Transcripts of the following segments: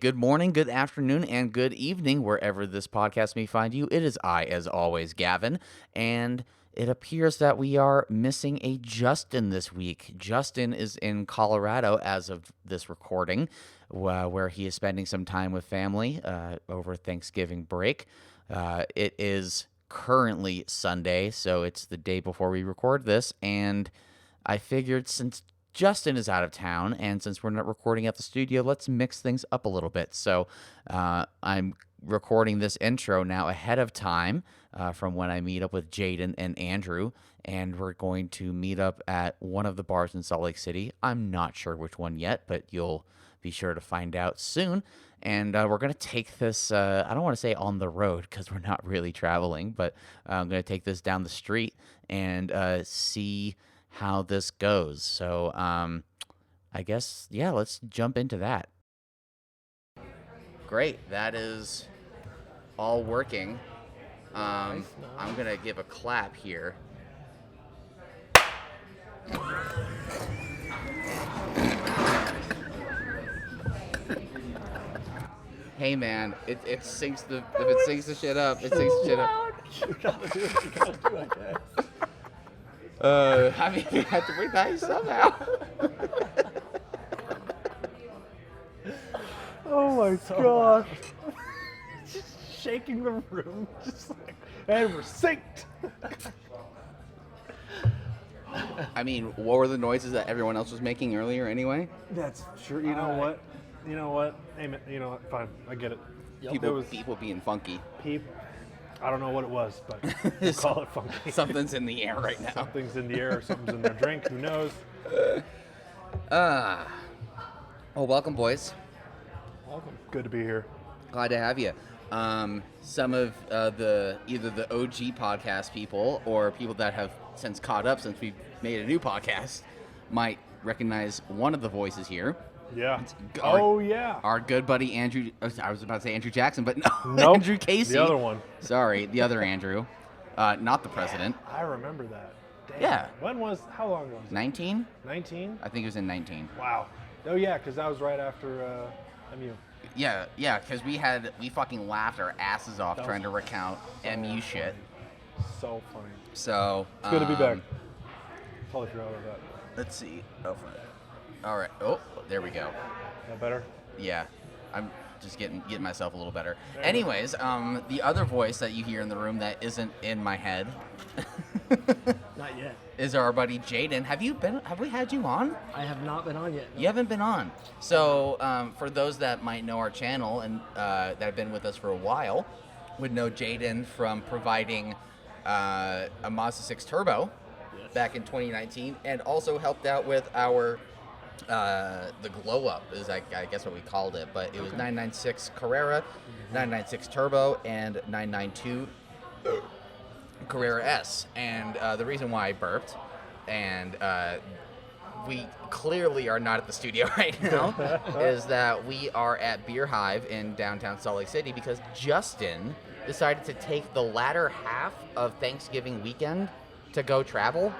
Good morning, good afternoon, and good evening, wherever this podcast may find you. It is I, as always, Gavin, and it appears that we are missing a Justin this week. Justin is in Colorado as of this recording, where he is spending some time with family over Thanksgiving break. It is currently Sunday, so it's the day before we record this, and I figured since Justin is out of town, and since we're not recording at the studio, let's mix things up a little bit. So I'm recording this intro now ahead of time from when I meet up with Jaden and Andrew, and we're going to meet up at one of the bars in Salt Lake City. I'm not sure which one yet, but you'll be sure to find out soon. And we're going to take this, I don't want to say on the road because we're not really traveling, but I'm going to take this down the street and see how this goes. So I guess, yeah, let's jump into that. Great. That is all working. I'm going to give a clap here. Hey man, it syncs the if it syncs the shit up, it syncs the shit up. You gotta do what you gotta do, I guess. I mean, you have to bring that somehow. Oh my god. Just shaking the room, just like, and we're synced. I mean, what were the noises that everyone else was making earlier anyway? That's true. You know what? You know what? Hey, you know what? Fine. I get it. People being funky. I don't know what it was, but we'll call it funky. Something's in the air right now. Something's in the air. Something's in their drink. Who knows? Well, welcome, boys. Welcome. Good to be here. Glad to have you. Some of either the OG podcast people or people that have since caught up since we've made a new podcast might recognize one of the voices here. Yeah. Yeah. Our good buddy Andrew. I was about to say Andrew Jackson, but no, nope. Andrew Casey. The other one. Sorry, the other Andrew. Not the president. I remember that. Damn. Yeah. How long ago was it? 19? 19? I think it was in 19. Wow. Oh yeah, because that was right after MU. Yeah, because we fucking laughed our asses off trying to recount MU shit. So funny. So it's good to be back. Totally forgot about that. Let's see. Oh, fine. All right. Oh, there we go. That better? Yeah, I'm just getting myself a little better. Anyways, the other voice that you hear in the room that isn't in my head, not yet, is our buddy Jaden. Have we had you on? I have not been on yet. No. You haven't been on. So for those that might know our channel and that have been with us for a while, would know Jaden from providing a Mazda 6 Turbo back in 2019, and also helped out with our the glow up is I guess what we called it, but it was 996 Carrera, 996 Turbo, and 992 Carrera S. And the reason why I burped, and we clearly are not at the studio right now, is that we are at Beer Hive in downtown Salt Lake City because Justin decided to take the latter half of Thanksgiving weekend to go travel.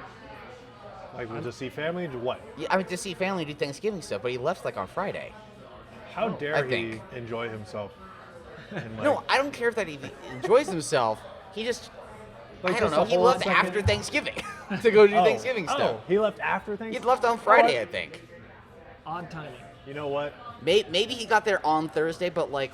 Like, to see family, to what? Yeah, I mean, to see family do Thanksgiving stuff, but he left like on Friday. How dare he enjoy himself? No, I don't care if that he enjoys himself. He just, like, I don't know, he left after Thanksgiving to go do Thanksgiving stuff. Oh, he left after Thanksgiving? He left on Friday, I think. Odd timing. You know what? Maybe he got there on Thursday, but like,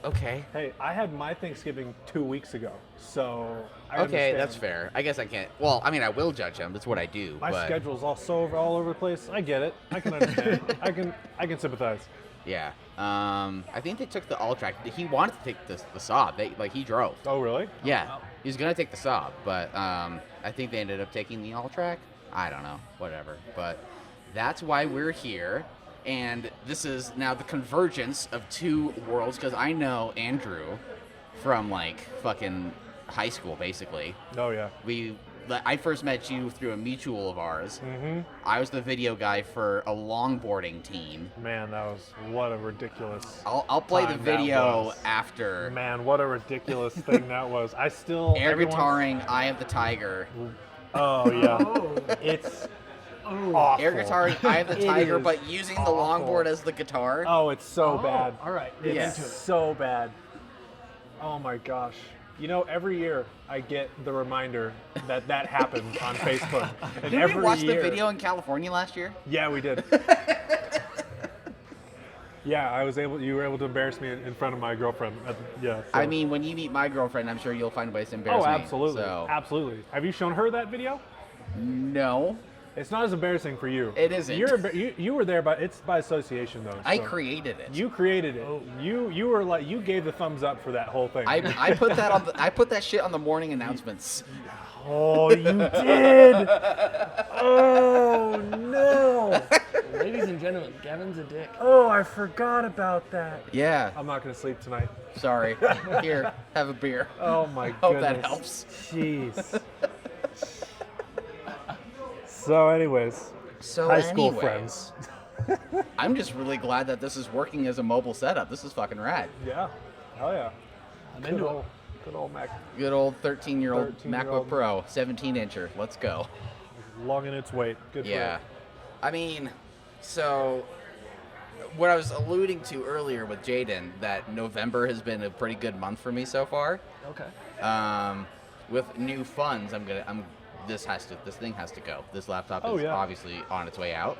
okay. Hey, I had my Thanksgiving 2 weeks ago, so I Okay, understand. that's fair. I guess I can't. Well, I mean, I will judge him. That's what I do. My schedule's all over the place. I get it. I can understand. I can sympathize. Yeah. I think they took the all-track. He wanted to take the Saab. He drove. Oh, really? Yeah. He was going to take the Saab, but I think they ended up taking the all-track. I don't know. Whatever. But that's why we're here. And this is now the convergence of two worlds, because I know Andrew from, like, fucking high school, basically. Oh, yeah. I first met you through a mutual of ours. Mm-hmm. I was the video guy for a longboarding team. Man, what a ridiculous I'll play the video after. Man, what a ridiculous thing that was. I still... Air guitaring Eye of the Tiger. Oh, yeah. It's... Oh. awful. Air guitar, Eye of the It Tiger, is but using the awful. longboard as the guitar. Oh, it's so bad. All right. It's Yeah. Into it. so bad. Oh my gosh. You know, every year I get the reminder that that happens on Facebook. And Did every we watch year, the video in California last year? Yeah, we did. Yeah, you were able to embarrass me in front of my girlfriend. Yeah. So. I mean, when you meet my girlfriend, I'm sure you'll find ways to embarrass Oh, me. absolutely. So, Absolutely. Have you shown her that video? no, It's not as embarrassing for you. It isn't. You were there, but it's by association though. I so. created it. You created it. You were like you gave the thumbs up for that whole thing. I put that on. I put that shit on the morning announcements. Oh, you did! Oh no! Ladies and gentlemen, Gavin's a dick. Oh, I forgot about that. Yeah. I'm not gonna sleep tonight. Sorry. Here, have a beer. Oh my Hope goodness. that helps. Jeez. So, anyways, So, high school anyways, friends. I'm just really glad that this is working as a mobile setup. This is fucking rad. Yeah. Hell yeah. I'm Good into it. old, good old Mac. Good old 13-year-old 13-year-old. MacBook Pro, 17-incher. Let's go. Long in its weight. Good for Yeah. it. I mean, so what I was alluding to earlier with Jaden, that November has been a pretty good month for me so far. Okay. With new funds, this thing has to go. This laptop Oh, is yeah. obviously on its way out.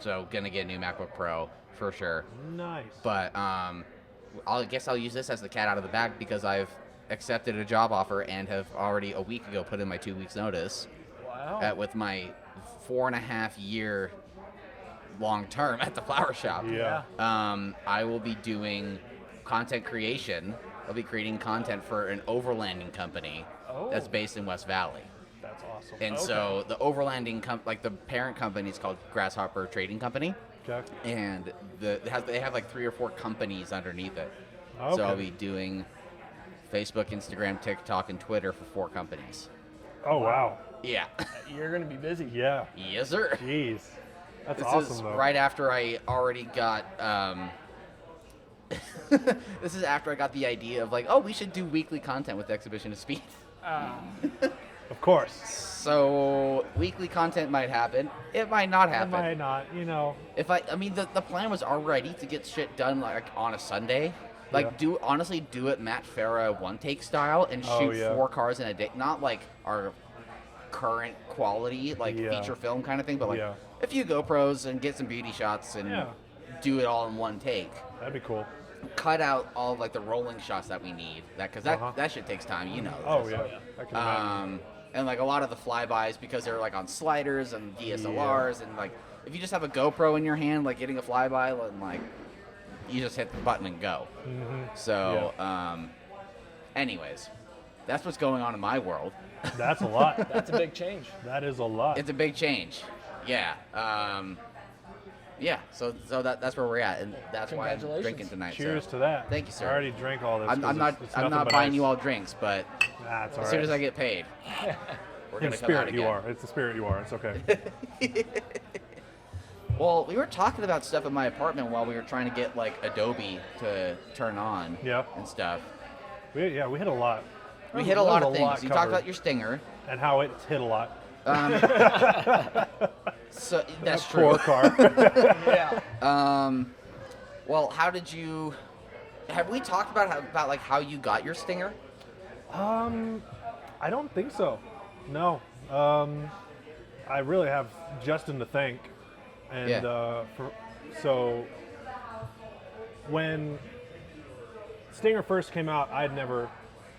So gonna get a new MacBook Pro for sure. Nice. But I guess I'll use this as the cat out of the bag because I've accepted a job offer and have already a week ago put in my 2 weeks notice Wow. with my 4.5 year long term at the flower shop. Yeah. I will be doing content creation. I'll be creating content for an overlanding company that's Oh. based in West Valley. That's awesome. And so the overlanding like the parent company is called Grasshopper Trading Company, Okay. and they have like 3 or 4 companies underneath it. Okay. So I'll be doing Facebook, Instagram, TikTok, and Twitter for 4 companies. Oh wow. Yeah. You're gonna be busy. Yeah. Yes, sir. Jeez. That's This awesome is though. right after I already got. This is after I got the idea of like, oh, we should do weekly content with Exhibition of Speed. Of course. So weekly content might happen. It might not It happen. might not. You know. If I mean, the plan was already to get shit done like on a Sunday. Like Yeah. honestly do it Matt Farah one take style and Oh, shoot yeah. 4 cars in a day. Not like our current quality, like Yeah. feature film kind of thing, but like Yeah. a few GoPros and get some beauty shots and Yeah. do it all in one take. That'd be cool. Cut out all of like the rolling shots that we need. Because that shit takes time, you know. Oh yeah. I can imagine. And like a lot of the flybys because they're like on sliders and DSLRs and like if you just have a GoPro in your hand, like getting a flyby, and like you just hit the button and go. So, anyways, that's what's going on in my world. That's a lot. That's a big change. That is a lot. It's a big change. Yeah. Yeah. So that's where we're at, and that's why I'm Congratulations. drinking tonight. Cheers so. to that. Thank you, sir. I already drank all this. I'm 'cause not. it's I'm nothing not but buying ice. you all drinks, but Nah, it's all as soon right. as I get paid, we're In gonna come out spirit, you again. are. It's the spirit you are. It's okay. Well, we were talking about stuff in my apartment while we were trying to get like Adobe to turn on. Yeah. And stuff. We hit a lot. We hit a lot of That was things. You talked covered. about your stinger. And how it's hit a lot. So that's That true. Poor car. Yeah. Well, how did you? Have we talked about like how you got your stinger? I don't think so. No. I really have Justin to thank. And Yeah. so when Stinger first came out, I'd never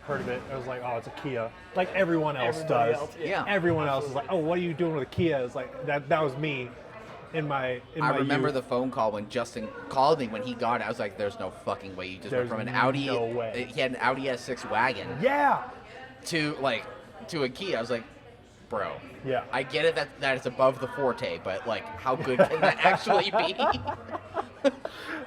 heard of it. I was like, oh, it's a Kia. Like everyone else Everybody does. else, Yeah. Everyone else is like, oh, what are you doing with a Kia? It's like that was me in my I remember youth. the phone call when Justin called me when he got it. I was like, "There's no fucking way you just There's went from an Audi. no way. He had an Audi S6 wagon Yeah. to a Kia." I was like, "Bro, Yeah. I get it that it's above the Forte, but like, how good can that actually be?"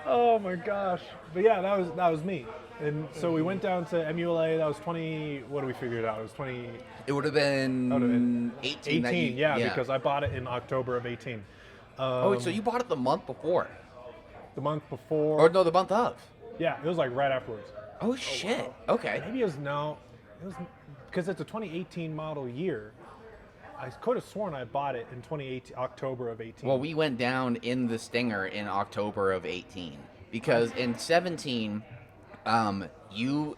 Oh my gosh. But yeah, that was me. And so we went down to MULA. That was 20. What do we figure it out? It was 20. It would have been 18. that 18. you- Yeah, because I bought it in October of 18. Oh, so you bought it the month before? The month before. Or no, the month of? Yeah, it was like right afterwards. Oh shit. Okay. Maybe it was because it's a 2018 model year. I could have sworn I bought it in 2018, October of 18. Well, we went down in the Stinger in October of 18 because in 17, you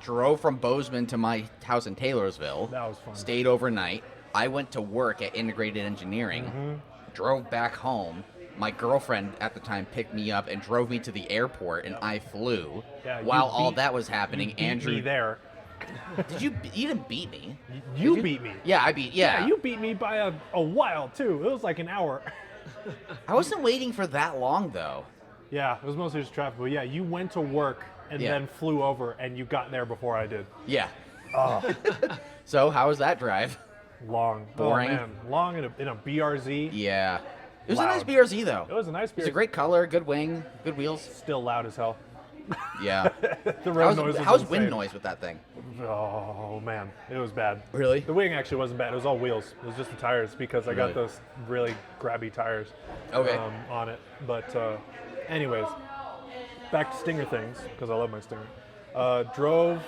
drove from Bozeman to my house in Taylorsville. That was fun. Stayed overnight. I went to work at Integrated Engineering, drove back home. My girlfriend at the time picked me up and drove me to the airport, and I flew. Yeah, While all that was happening, you beat Andrew. me there. You didn't beat me. You beat me. Yeah, I beat. Yeah, You beat me by a while too. It was like an hour. I wasn't waiting for that long though. Yeah, it was mostly just traffic. But yeah, you went to work and Yeah. then flew over, and you got there before I did. Yeah. Oh, So how was that drive? long, Boring. Oh, man. Long in a BRZ. Yeah. It was a Loud. nice BRZ though. It was a nice It beer. was a great color, good wing, good wheels. Still loud as hell. Yeah. The road noise was how's wind insane. noise with that thing? Oh man, it was bad. Really? The wing actually wasn't bad. It was all wheels. It was just the tires because I Really? got those really grabby tires Okay. on it. But anyways, back to Stinger things because I love my Stinger. Drove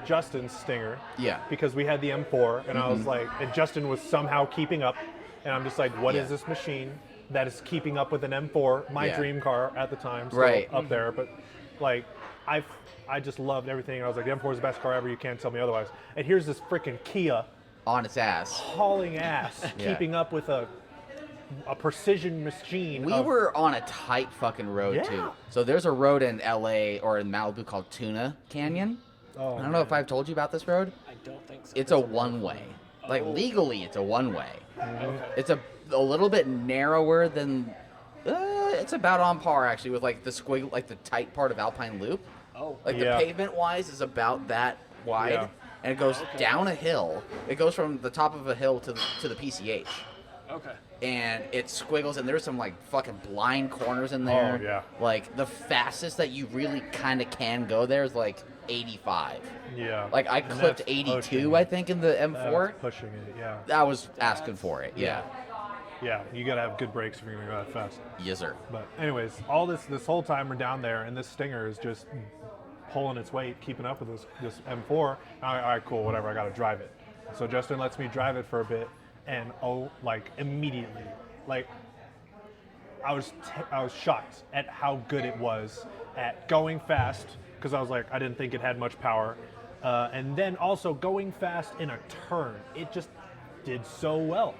Justin's Stinger. Yeah. Because we had the M4 and I was like, and Justin was somehow keeping up, and I'm just like, what is Yeah. this machine that is keeping up with an M4, my Yeah. dream car at the time, still Right. up there, but like I just loved everything. I was like, the M4 is the best car ever. You can't tell me otherwise. And here's this freaking Kia On its ass. hauling ass, Yeah. keeping up with a precision machine. We of- were on a tight fucking road Yeah. too. So there's a road in LA or in Malibu called Tuna Canyon. Oh, I don't know if I've told you about this road. I don't think so. It's a one-way. Like legally, it's a one-way. Okay. It's a little bit narrower than. It's about on par actually with like the squig, like the tight part of Alpine Loop. Oh. Like Yeah. the pavement-wise is about that wide, Yeah. and it goes down a hill. It goes from the top of a hill to the PCH, Okay. and it squiggles. And there's some like fucking blind corners in there. Oh, yeah. Like the fastest that you really kind of can go there is like 85. Yeah. Like I And clipped that's 82, pushing I it. think, in the M4. That's pushing it. Yeah. That was asking for it. Yeah. Yeah. You gotta have good brakes if you're gonna go that fast. Yes, sir. But anyways, all this whole time we're down there, and this Stinger is just pulling its weight, keeping up with this M4. All right, cool, whatever. I gotta drive it. So Justin lets me drive it for a bit, and like immediately, like I was shocked at how good it was at going fast, because I was like, I didn't think it had much power, and then also going fast in a turn. It just did so well.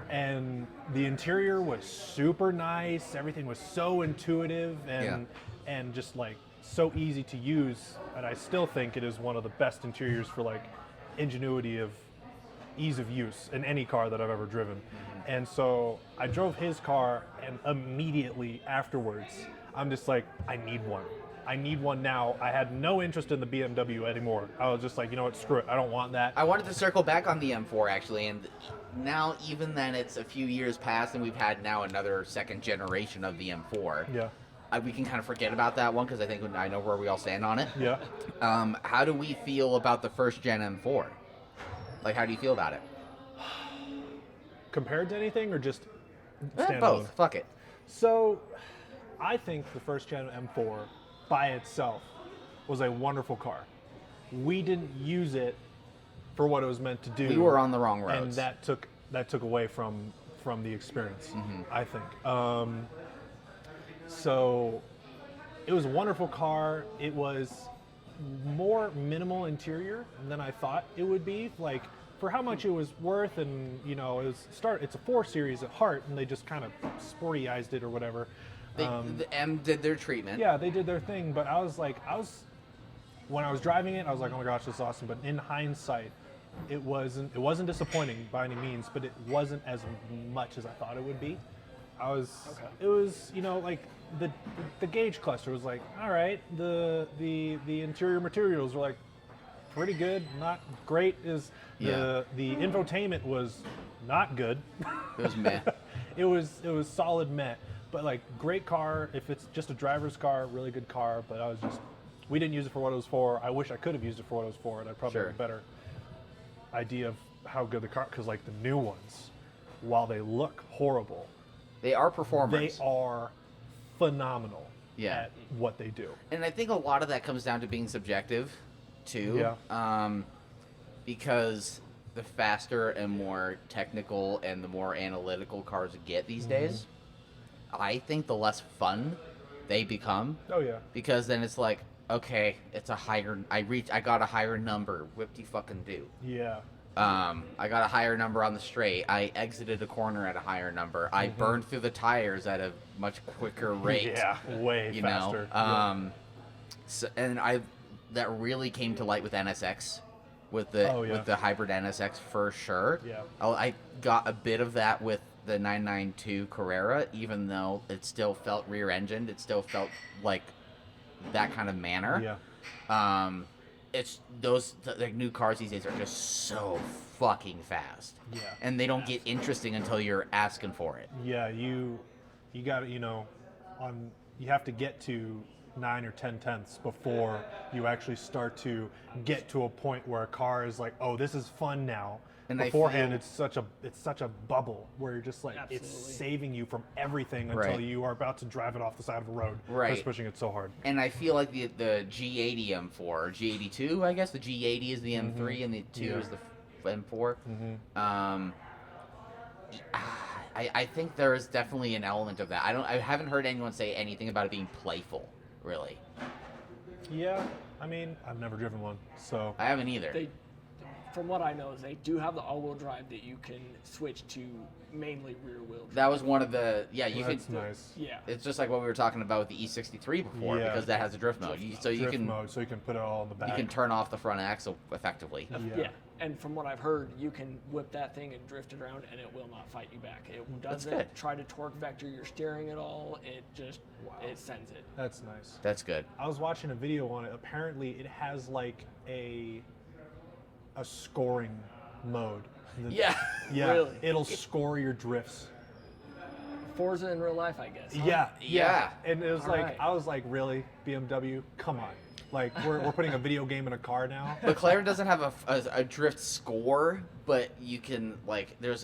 And the interior was super nice. Everything was so intuitive and just like so easy to use. And I still think it is one of the best interiors for like ingenuity of ease of use in any car that I've ever driven. And so I drove his car, and immediately afterwards, I'm just like, I need one. I need one now. I had no interest in the BMW anymore. I was just like, you know what, screw it. I don't want that. I wanted to circle back on the M4 actually, and now even then it's a few years past, and we've had now another second generation of the M4. Yeah. We can kind of forget about that one because I think I know where we all stand on it. Yeah. How do we feel about the first gen M4? Like, how do you feel about it? Compared to anything or just standalone? Both. Fuck it. So, I think the first gen M4 by itself was a wonderful car. We didn't use it for what it was meant to do. We were on the wrong roads. and that took away from the experience. I think. So, it was a wonderful car. It was more minimal interior than I thought it would be. Like, for how much it was worth, and you know, it's a 4 Series at heart, and they just kind of sportyized it or whatever. The M did their treatment. Yeah, they did their thing, but when I was driving it, I was like, oh my gosh, this is awesome. But in hindsight, it wasn't disappointing by any means, but it wasn't as much as I thought it would be. It was, you know, like the gauge cluster was like, all right, the interior materials were like pretty good, not great. The infotainment was not good. It was meh. It was solid meh, but like great car. If it's just a driver's car, really good car. But we didn't use it for what it was for. I wish I could have used it for what it was for, and I'd probably have a better idea of how good the car. Because like the new ones, while they look horrible, They are performers. they are phenomenal Yeah. at what they do. And I think a lot of that comes down to being subjective, too. Yeah. Because the faster and more technical and the more analytical cars get these days, I think the less fun they become. Oh yeah. Because then it's like, okay, it's a higher. I got a higher number. Whip-de fucking do. Yeah. I got a higher number on the straight. I exited a corner at a higher number. I burned through the tires at a much quicker rate. Yeah, way faster. So, and that really came to light with NSX, with the hybrid NSX for sure. Yeah. I got a bit of that with the 992 Carrera, even though it still felt rear-engined. It still felt like that kind of manner. Yeah. It's those new cars these days are just so fucking fast. Yeah. And they don't get interesting until you're asking for it. Yeah, you got to, you have to get to 9 or 10 tenths before you actually start to get to a point where a car is like, oh, this is fun now. And beforehand, it's such a bubble where you're just like, Absolutely. it's saving you from everything until you are about to drive it off the side of a road. Right. It's pushing it so hard. And I feel like the G80 M4, or G82, I guess the G80 is the M3 and the 2 is the M4. I think there is definitely an element of that. I haven't heard anyone say anything about it being playful, really. Yeah, I mean, I've never driven one, so I haven't either. From what I know, is they do have the all-wheel drive that you can switch to mainly rear-wheel drive. That was one of the that's nice. Yeah. It's just like what we were talking about with the E63 before, because that has a drift mode. So you can put it all in the back. You can turn off the front axle effectively. Yeah. And from what I've heard, you can whip that thing and drift it around, and it will not fight you back. It doesn't try to torque vector your steering at all. It just it sends it. That's nice. That's good. I was watching a video on it. Apparently, it has like a scoring mode. Yeah. Yeah. Really? It'll score your drifts. Forza in real life, I guess. Huh? Yeah. And it was All like, right. I was like, really, BMW? Come on. Like, we're putting a video game in a car now. McLaren doesn't have a drift score, but you can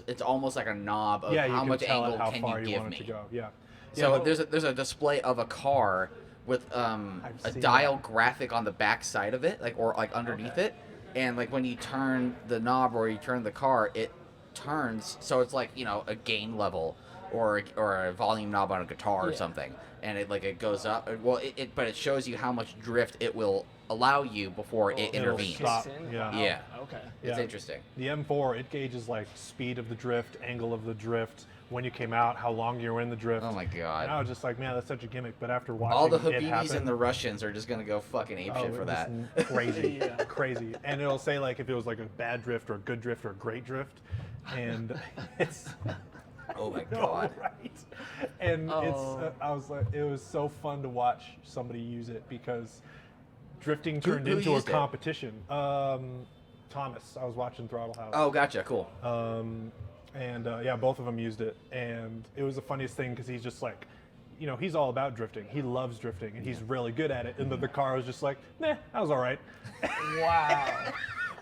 it's almost like a knob of how much angle how can far you you give want me. it to go. Yeah. So there's a display of a car with a seen dial graphic on the back side of it, or underneath it, and when you turn the knob or you turn the car, it turns so it's like a gain level or a volume knob on a guitar or something, and it goes up. Well, but it shows you how much drift it will allow you before it intervenes. Stop. Kicks in? Yeah. Yeah. Okay. It's Yeah. interesting. The M4, it gauges like speed of the drift, angle of the drift, when you came out, how long you were in the drift. Oh my god. And I was just like, man, that's such a gimmick. But after watching All the it Habibis happen, and the Russians are just gonna go fucking apeshit for it that. was crazy, Yeah. crazy. And it'll say like if it was like a bad drift or a good drift or a great drift, and it's Oh my no, god. right. And Oh. I was like, it was so fun to watch somebody use it because drifting turned who into a used it? competition. Thomas, I was watching Throttle House. Oh, gotcha. Cool. And both of them used it, and it was the funniest thing because he's just like, he's all about drifting. He loves drifting, and he's really good at it. And the car was just like, nah, that was all right. Wow.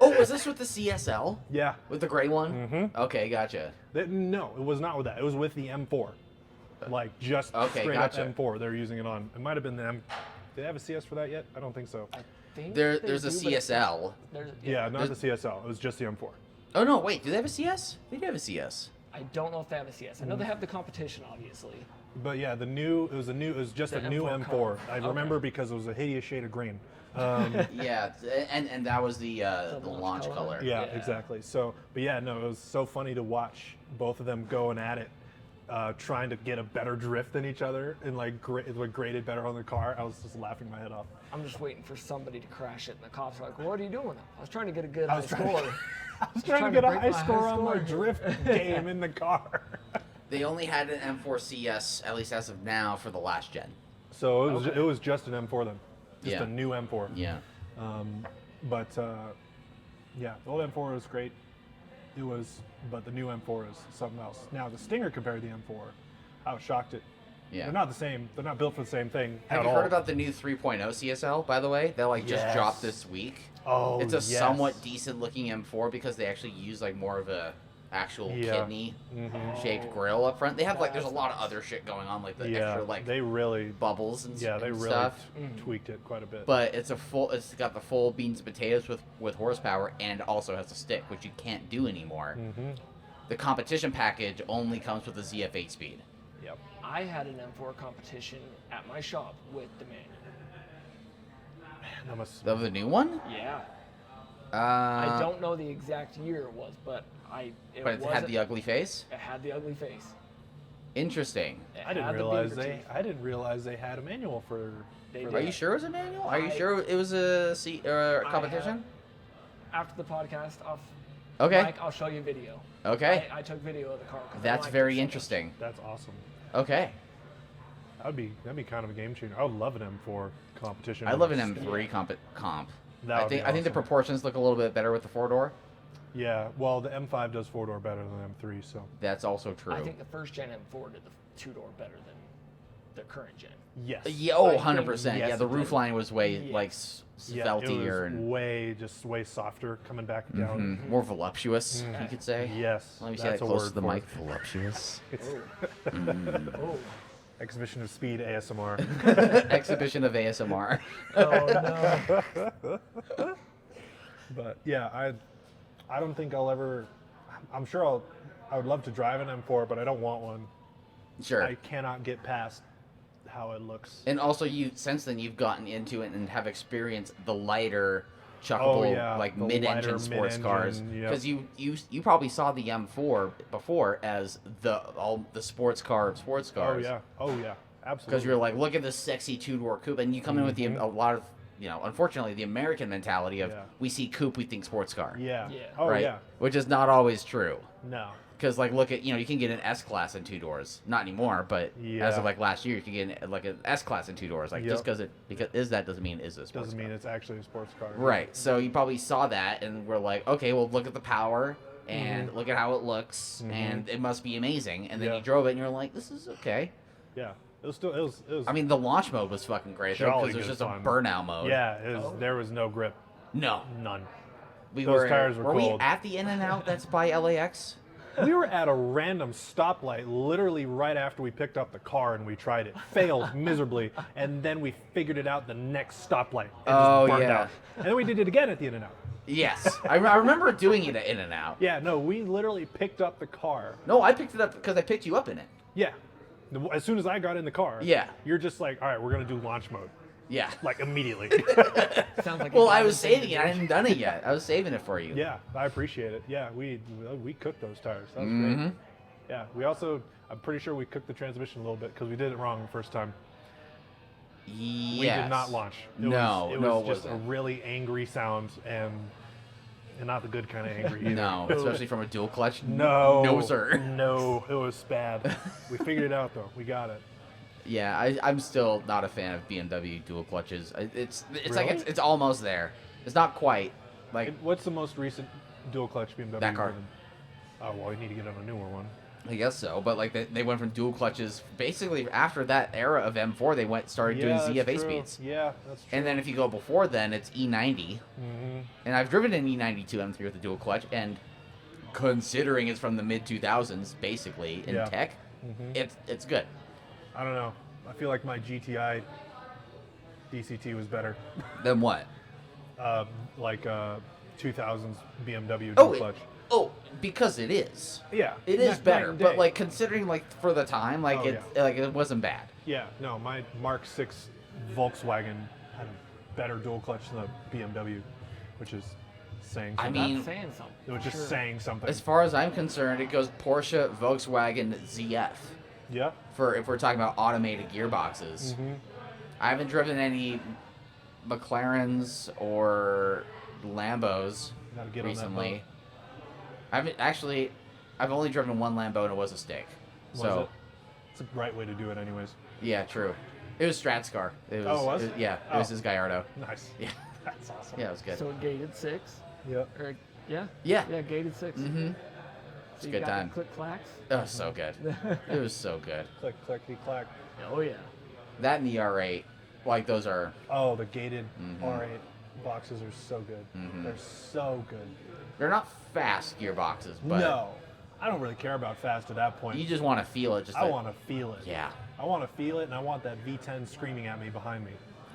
Oh, was this with the CSL? Yeah. With the gray one? Mm-hmm. Okay, gotcha. No, it was not with that. It was with the M4, like just Okay, straight gotcha. up M4. They're using it on. It might have been the M. Did they have a CS for that yet? I don't think so. I think There's they a do, but CSL. Yeah, not the CSL. It was just the M4. Oh no, wait. Do they have a CS? They do have a CS. I don't know if they have a CS. I know they have the competition, obviously. But yeah, it was just The a new M4 M4. color. I remember because it was a hideous shade of green. Yeah, and that was the launch color. Yeah, Yeah. exactly. So, but yeah, no, it was so funny to watch both of them going at it, trying to get a better drift than each other, and it graded better on the car. I was just laughing my head off. I'm just waiting for somebody to crash it, and the cops are like, "What are you doing?" I was trying to get a good I high was trying to- score. I was trying to get a break high my score on my score. drift game in the car. They only had an M4 CS, at least as of now, for the last gen. So it was just an M4 then, just Yeah. a new M4. Yeah. Yeah, the old M4 was great. But the new M4 is something else. Now the Stinger compared to the M4, I was shocked at. Yeah. They're not the same. They're not built for the same thing. Have at you all. heard about the new 3.0 CSL, by the way? That just Yes. dropped this week. Oh, It's a yes. somewhat decent looking M4 because they actually use more of a actual Yeah. kidney shaped grill up front. They have like there's a That's lot of other shit going on, like the Yeah, extra like they really, bubbles and, yeah, they and really stuff. tweaked it quite a bit. But it's got the full beans and potatoes with horsepower, and also has a stick, which you can't do anymore. The competition package only comes with a ZF 8-speed. Yep. I had an M4 competition at my shop with the manual. That must, Of the new one? Yeah. I I don't know the exact year it was, but it But it had wasn't- the ugly face. It had the ugly face. Interesting. It I didn't had the realize beaver teeth. I didn't realize they had a manual for. They for did. Are you sure it was a manual? Are you I- sure it was a I competition? After the podcast off Okay. mic, I'll show you a video. Okay. I took video of the car. 'cause I That's liked it very so much. interesting. That's awesome. Okay. That'd be kind of a game changer. I would love an M4 competition. I on love an the M3 stick. comp. That I would think be I think the awesome. proportions look a little bit better with the 4-door. Yeah, well, the M5 does 4-door better than M3, so That's also true. I think the first gen M4 did the 2-door better than the current gen. yes. Yeah, oh, I think- 100%. yes, yeah, the it roof did. line was way Yeah. like Yeah, feltier it was and way softer coming back down. more voluptuous, you could say. Yes, Let me say that that's a close word to the for mic. it. Voluptuous. It's Oh. exhibition of speed ASMR. Exhibition of ASMR. Oh no. But yeah, I don't think I'll ever. I'm sure I would love to drive an M4, but I don't want one. Sure. I cannot get past how it looks. And also, since then you've gotten into it and have experienced the lighter, chuckable, yeah, like the mid-engine lighter sports cars. mid-engine, yep. Because you probably saw the M4 before as the sports car of sports cars. Oh yeah, absolutely. Because you're like, look at this sexy two-door coupe, and you come in with Mm-hmm. a lot of, unfortunately, the American mentality of Yeah. we see coupe, we think sports car. yeah. Yeah. Oh right? yeah. Which is not always true. No. Because look at you can get an S class in 2 doors. Not anymore, but Yeah. as of last year, you can get an S class in 2 doors. Just Yep. because that doesn't mean is a sports Doesn't car. mean it's actually a sports car. Right. So you probably saw that, and we're like, okay, well, look at the power, and look at how it looks, and it must be amazing. And then Yeah. you drove it, and you're like, this is okay. Yeah. It was still. It was. I mean, the launch mode was fucking great though, Jolly because there's good just fun. a burnout mode. Yeah. There was no grip. No. None. We Those were. tires were we cold. at the In-N-Out that's by LAX? We were at a random stoplight literally right after we picked up the car and we tried it. Failed miserably. And then we figured it out the next stoplight. And Oh, just burned yeah. out. And then we did it again at the In-N-Out. Yes, I remember doing it at In-N-Out. Yeah, no, we literally picked up the car. No, I picked it up because I picked you up in it. Yeah. As soon as I got in the car, Yeah. you're just like, all right, we're going to do launch mode. Yeah. Like immediately. Sounds like. Well, a I Gavin was thing to saving it. do. I hadn't done it yet. I was saving it for you. Yeah, I appreciate it. Yeah, we cooked those tires. That was Mm-hmm. great. Yeah, we also, I'm pretty sure we cooked the transmission a little bit because we did it wrong the first time. Yes. We did not launch. It No, was, it no, was it just a wasn't. really angry sound and not the good kind of angry either. No, It was- especially from a dual clutch. no, No, sir. No, it was bad. We figured it out though. We got it. Yeah, I'm still not a fan of BMW dual clutches. It's like Really? it's almost there. It's not quite. Like And what's the most recent dual clutch BMW? That car. driven? Oh well, you need to get on a newer one. I guess so, but like they went from dual clutches basically after that era of M4. They started doing that's ZF8 true. speeds. Yeah, that's true. And then if you go before then, it's E90. Mm-hmm. And I've driven an E92 M3 with a dual clutch, and considering it's from the mid 2000s, basically in Yeah. tech, it's good. I don't know. I feel like my GTI DCT was better. Then what? Like 2000s BMW Oh, dual clutch. Because it is. Yeah, It is night better, and but day. like considering like for the time, like Oh, it wasn't bad. Yeah, no, my Mark 6 Volkswagen had a better dual clutch than the BMW, which is saying I something. mean, That's saying something. it was just Sure. saying something. As far as I'm concerned, it goes Porsche, Volkswagen, ZF. Yeah. For if we're talking about automated gearboxes. Mm-hmm. I haven't driven any McLarens or Lambos Gotta get on that recently. boat. I've only driven one Lambo and it was a steak. Was So it? It's a right way to do it, anyways. yeah, true. It was Stratscar. It was, Oh, it was? yeah, it was Oh. his Gallardo. Nice. Yeah, That's awesome. yeah, it was good. So gated 6. Yep. Or yeah. Yeah. Yeah, gated 6. Mm-hmm. So It's a you good got the time. click clacks. It was so good. It was so good. Click, clickety, clack. Oh yeah. That and the R8, like those are. Oh, the gated Mhm. R8 boxes are so good. Mhm. They're so good. They're not fast gearboxes, but no. I don't really care about fast at that point. You just want to feel it. I want to feel it. Yeah. I want to feel it, and I want that V10 screaming at me behind me.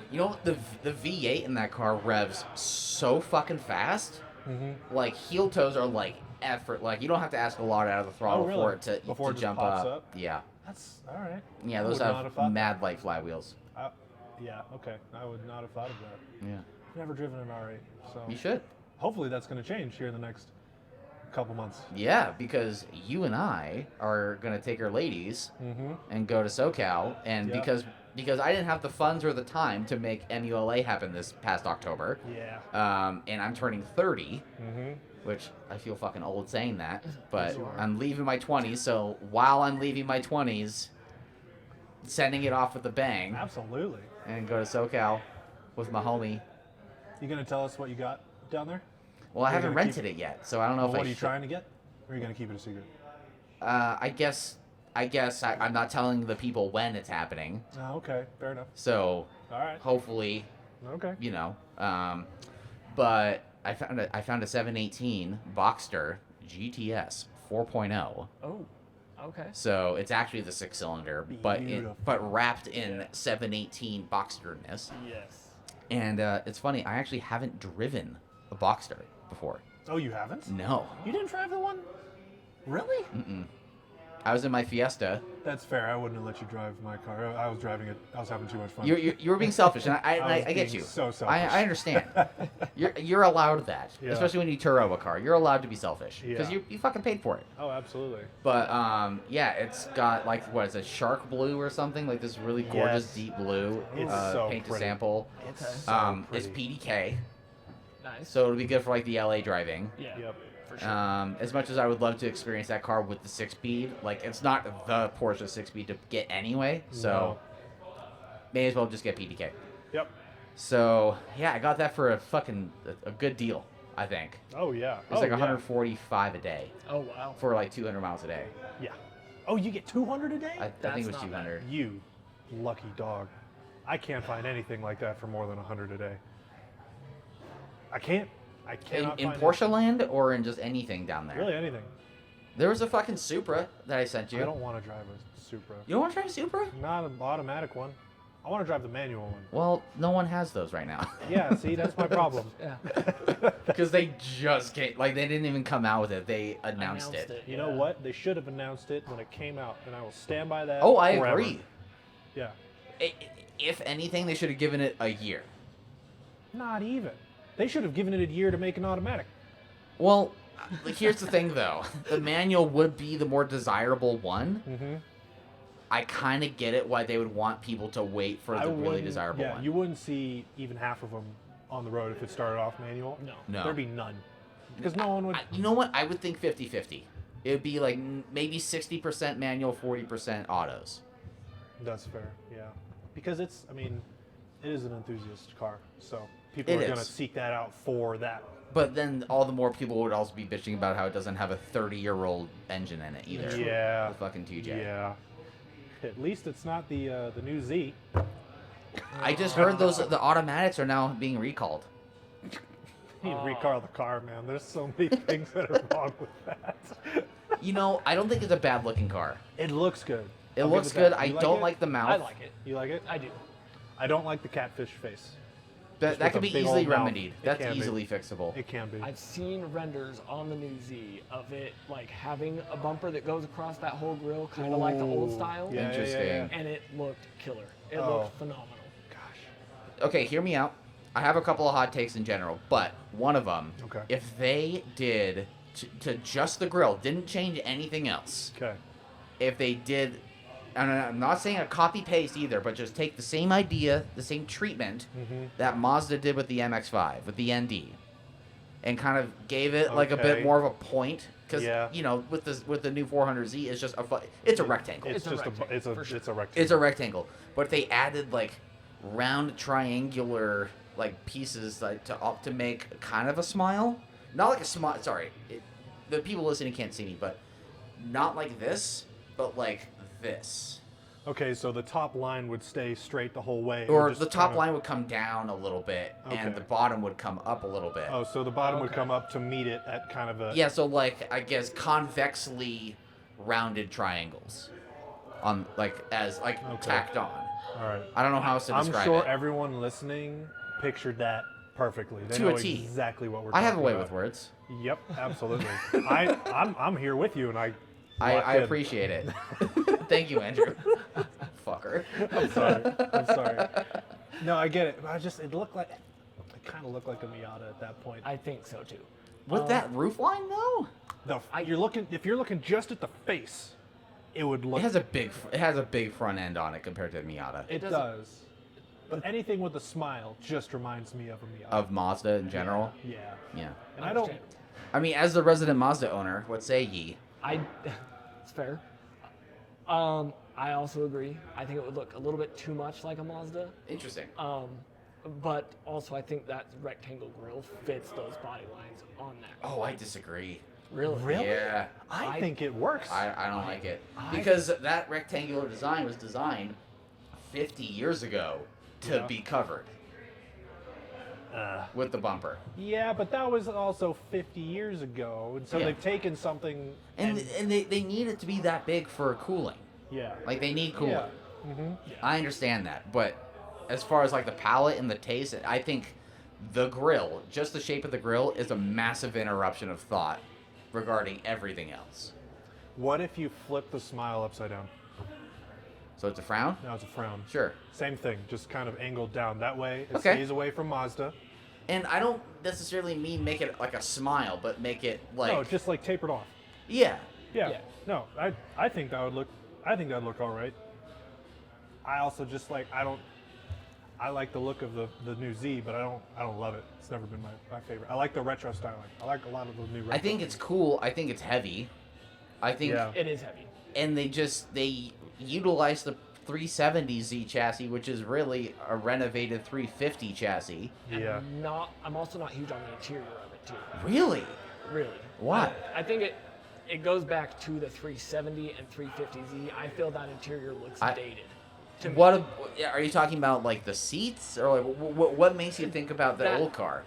You know, the V8 in that car revs so fucking fast. Mm-hmm. Like, heel toes are like effort. Like, you don't have to ask a lot out of the throttle Oh, really? for it to Before it just jump pops up. up? Yeah. That's all right. Yeah, I those would not have thought mad light flywheels. Yeah, okay. I would not have thought of that. Yeah. Never driven an R8, so You should. hopefully that's going to change here in the next couple months. Yeah, because you and I are gonna take our ladies and go to SoCal, and Yep. because I didn't have the funds or the time to make MULA happen this past October. Yeah. And I'm turning 30, Mm-hmm. which I feel fucking old saying that, but you are. I'm leaving my 20s. So while I'm leaving my 20s, sending it off with a bang, Absolutely. and go to SoCal with my homie. You going to tell us what you got down there? Well, I You're haven't gonna rented it yet, so I don't know Well, if I what are you should. trying to get? Or are you going to keep it a secret? I guess I'm not telling the people when it's happening. Oh, okay. Fair enough. So All right. hopefully, Okay. you know. But I found a 718 Boxster GTS 4.0. Oh, okay. So it's actually the 6-cylinder, but Beautiful. wrapped in 718 Boxsterness. Yes. And it's funny, I actually haven't driven a Boxster before. Oh, you haven't? No. You didn't drive the one? Really? I was in my Fiesta. That's fair. I wouldn't have let you drive my car. I was driving it. I was having too much fun. You were being selfish, and I was I get being you. so selfish. I understand. You're allowed that, Yeah. especially when you Turo a car. You're allowed to be selfish because Yeah. you fucking paid for it. Oh, absolutely. But yeah, it's got like what is it, shark blue or something, like this really gorgeous Yes. deep blue. It's so paint to pretty. sample. It's Okay. so It's pretty. PDK, Nice. so it'll be good for like the LA driving. Yeah. Yep. For sure. As much as I would love to experience that car with the 6-speed, like it's not the Porsche 6-speed to get anyway, so may as well just get PDK. Yep. So yeah, I got that for a good deal, I think. Oh, yeah. It's like 145 a day Oh wow. for like 200 miles a day. Yeah. Oh, you get 200 a day? I think it That's was not 200. You lucky dog. I can't find anything like that for more than 100 a day. I can't. I cannot In find Porsche land or in just anything down there? Really anything. There was a fucking Supra that I sent you. I don't want to drive a Supra. You don't want to drive a Supra? Not an automatic one. I want to drive the manual one. Well, no one has those right now. Yeah, see, that's my problem. Yeah. Because they just came, like they didn't even come out with it. They announced it. You know what? They should have announced it when it came out, and I will stand by that. Oh, I forever. agree. Yeah. If anything, they should have given it a year. Not even. They should have given it a year to make an automatic. Well, like, here's the thing, though. The manual would be the more desirable one. Mm-hmm. I kind of get it why they would want people to wait for the really desirable yeah, one. you wouldn't see even half of them on the road if it started off manual. No. No. There'd be none. Because no one would. You know what? I would think 50-50. It would be like maybe 60% manual, 40% autos. That's fair, yeah. Because it is an enthusiast car. So people It are going to is. seek that out for that. But then all the more people would also be bitching about how it doesn't have a 30-year-old engine in it either. Yeah. The fucking TJ. Yeah. At least it's not the new Z. I just heard the automatics are now being recalled. You need to recall the car, man. There's so many things that are wrong with that. You know, I don't think it's a bad looking car. It looks good. It I'll looks give it good. that. I You don't it? like the mouth. I like it. You like it? I do. I don't like the catfish face. That with could a be big easily old mouth. remedied. It That's can be. easily fixable. It can be. I've seen renders on the new Z of it like having a bumper that goes across that whole grill, kind of like the old Ooh. style. Yeah, Interesting. yeah. And it looked killer. It Oh. looked phenomenal. Gosh. Okay, hear me out. I have a couple of hot takes in general, but one of them, Okay. if they did to just the grill, didn't change anything else. Okay. If they did, and I'm not saying a copy paste either, but just take the same idea, the same treatment that Mazda did with the MX-5, with the ND, and kind of gave it like a bit Okay. more of a point. Because Yeah. you know, with the new 400Z, it's just it's a rectangle. It's a just rectangle, it's a for sure. it's a rectangle. It's a rectangle, but if they added like round triangular like pieces like to make kind of a smile, not like a smile. Sorry, the people listening can't see me, but not like this, but like this. Okay, so the top line would stay straight the whole way. Or just the top kinda- line would come down a little bit, Okay. and the bottom would come up a little bit. Oh, so the bottom would Okay. come up to meet it at kind of a... Yeah, so like I guess convexly rounded triangles, on as Okay. tacked on. All right. I don't know how else to I'm describe sure it. everyone listening pictured that perfectly. They To know a T. exactly what we're I talking have a way about. with words. Yep, absolutely. I'm here with you, and I I in. appreciate it. Thank you, Andrew. Fucker. I'm sorry. I'm sorry. No, I get it. It looked like, it kind of looked like a Miata at that point. I think so too. With that roof line though, If you're looking just at the face, it would look. it has a big front end on it compared to the Miata. It doesn't- does. But anything with a smile just reminds me of a Miata. Of Mazda in general. Yeah. Yeah. And I don't. Understandable. I mean, as the resident Mazda owner, what say ye? It's fair. I also agree. I think it would look a little bit too much like a Mazda. Interesting. But also, I think that rectangle grille fits those body lines on that. Oh, I disagree. Really? Really? Yeah. I think it works. I don't like it because that rectangular design was designed 50 years ago to Yeah. be covered with the bumper. Yeah, but that was also 50 years ago, and so Yeah. they've taken something And they need it to be that big for cooling. yeah. Like they need cooling. Yeah. Mm-hmm. I understand that, but as far as like the palate and the taste, I think the grill, just the shape of the grill, is a massive interruption of thought regarding everything else. What if you flip the smile upside down? So it's a frown? Now it's a frown. Sure. Same thing, just kind of angled down. That way, it Okay. stays away from Mazda. And I don't necessarily mean make it like a smile, but make it like No, just like tapered off. yeah. Yeah. Yeah. No, I think that would look. I think that'd look all right. I also just like I like the look of the new Z, but I don't love it. It's never been my favorite. I like the retro styling. I like a lot of the new retro. I think it's cool. I think it's heavy. I think Yeah. It is heavy. and they utilize the 370Z chassis, which is really a renovated 350 chassis. Yeah. I'm also not huge on the interior of it too. Really? Really. Why? I think it goes back to the 370 and 350Z. I feel that interior looks dated. To me. Are you talking about like the seats, or like, what makes you think about the That- old car?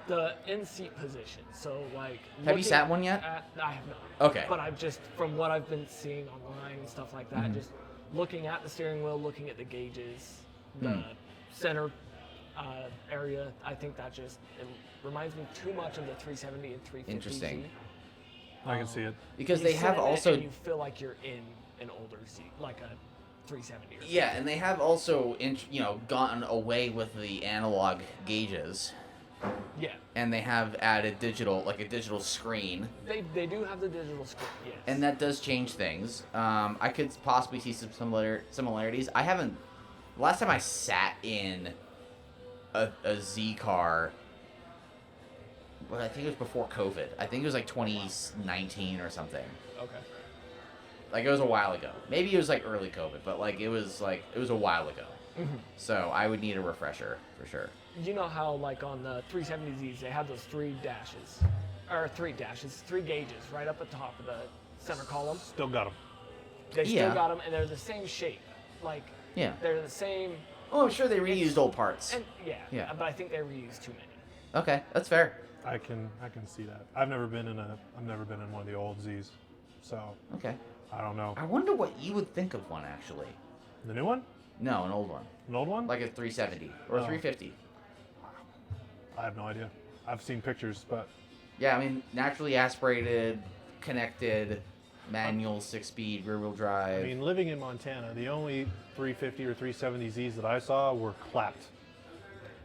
The in-seat position. So like. Have you looking sat one yet? I have not. Okay. But I've just from what I've been seeing online and stuff like that, Mm-hmm. just looking at the steering wheel, looking at the gauges, the Hmm. center area, I think that just it reminds me too much of the 370 and 350Z. Interesting. I can see it. Because You they sit have in it also and you feel like you're in an older seat, like a 370 or something. yeah, and they have also gotten away with the analog gauges, Yeah. and they have added a digital screen. They do have the digital screen, yes. And that does change things. I could possibly see some similarities. I haven't. Last time I sat in a Z car, well, I think it was before COVID. I think it was like 2019 or something. Okay. Like it was a while ago. Maybe it was like early COVID, but like it was a while ago. Mm-hmm. So I would need a refresher for sure. You know how like on the 370Zs they have those three gauges right up at the top of the center column. Still got them. They Yeah. still got them, and they're the same shape. Like Yeah. they're the same. Oh, I'm sure they reused old parts. And Yeah. but I think they reused too many. Okay, that's fair. I can see that. I've never been in one of the old Z's, so Okay. I don't know. I wonder what you would think of one actually. The new one, No, an old one. an old one. Like a 370 or a Oh. 350. I have no idea. I've seen pictures, but Yeah, I mean, naturally aspirated, connected, manual, 6-speed, rear-wheel drive. I mean, living in Montana, the only 350 or 370Zs that I saw were clapped.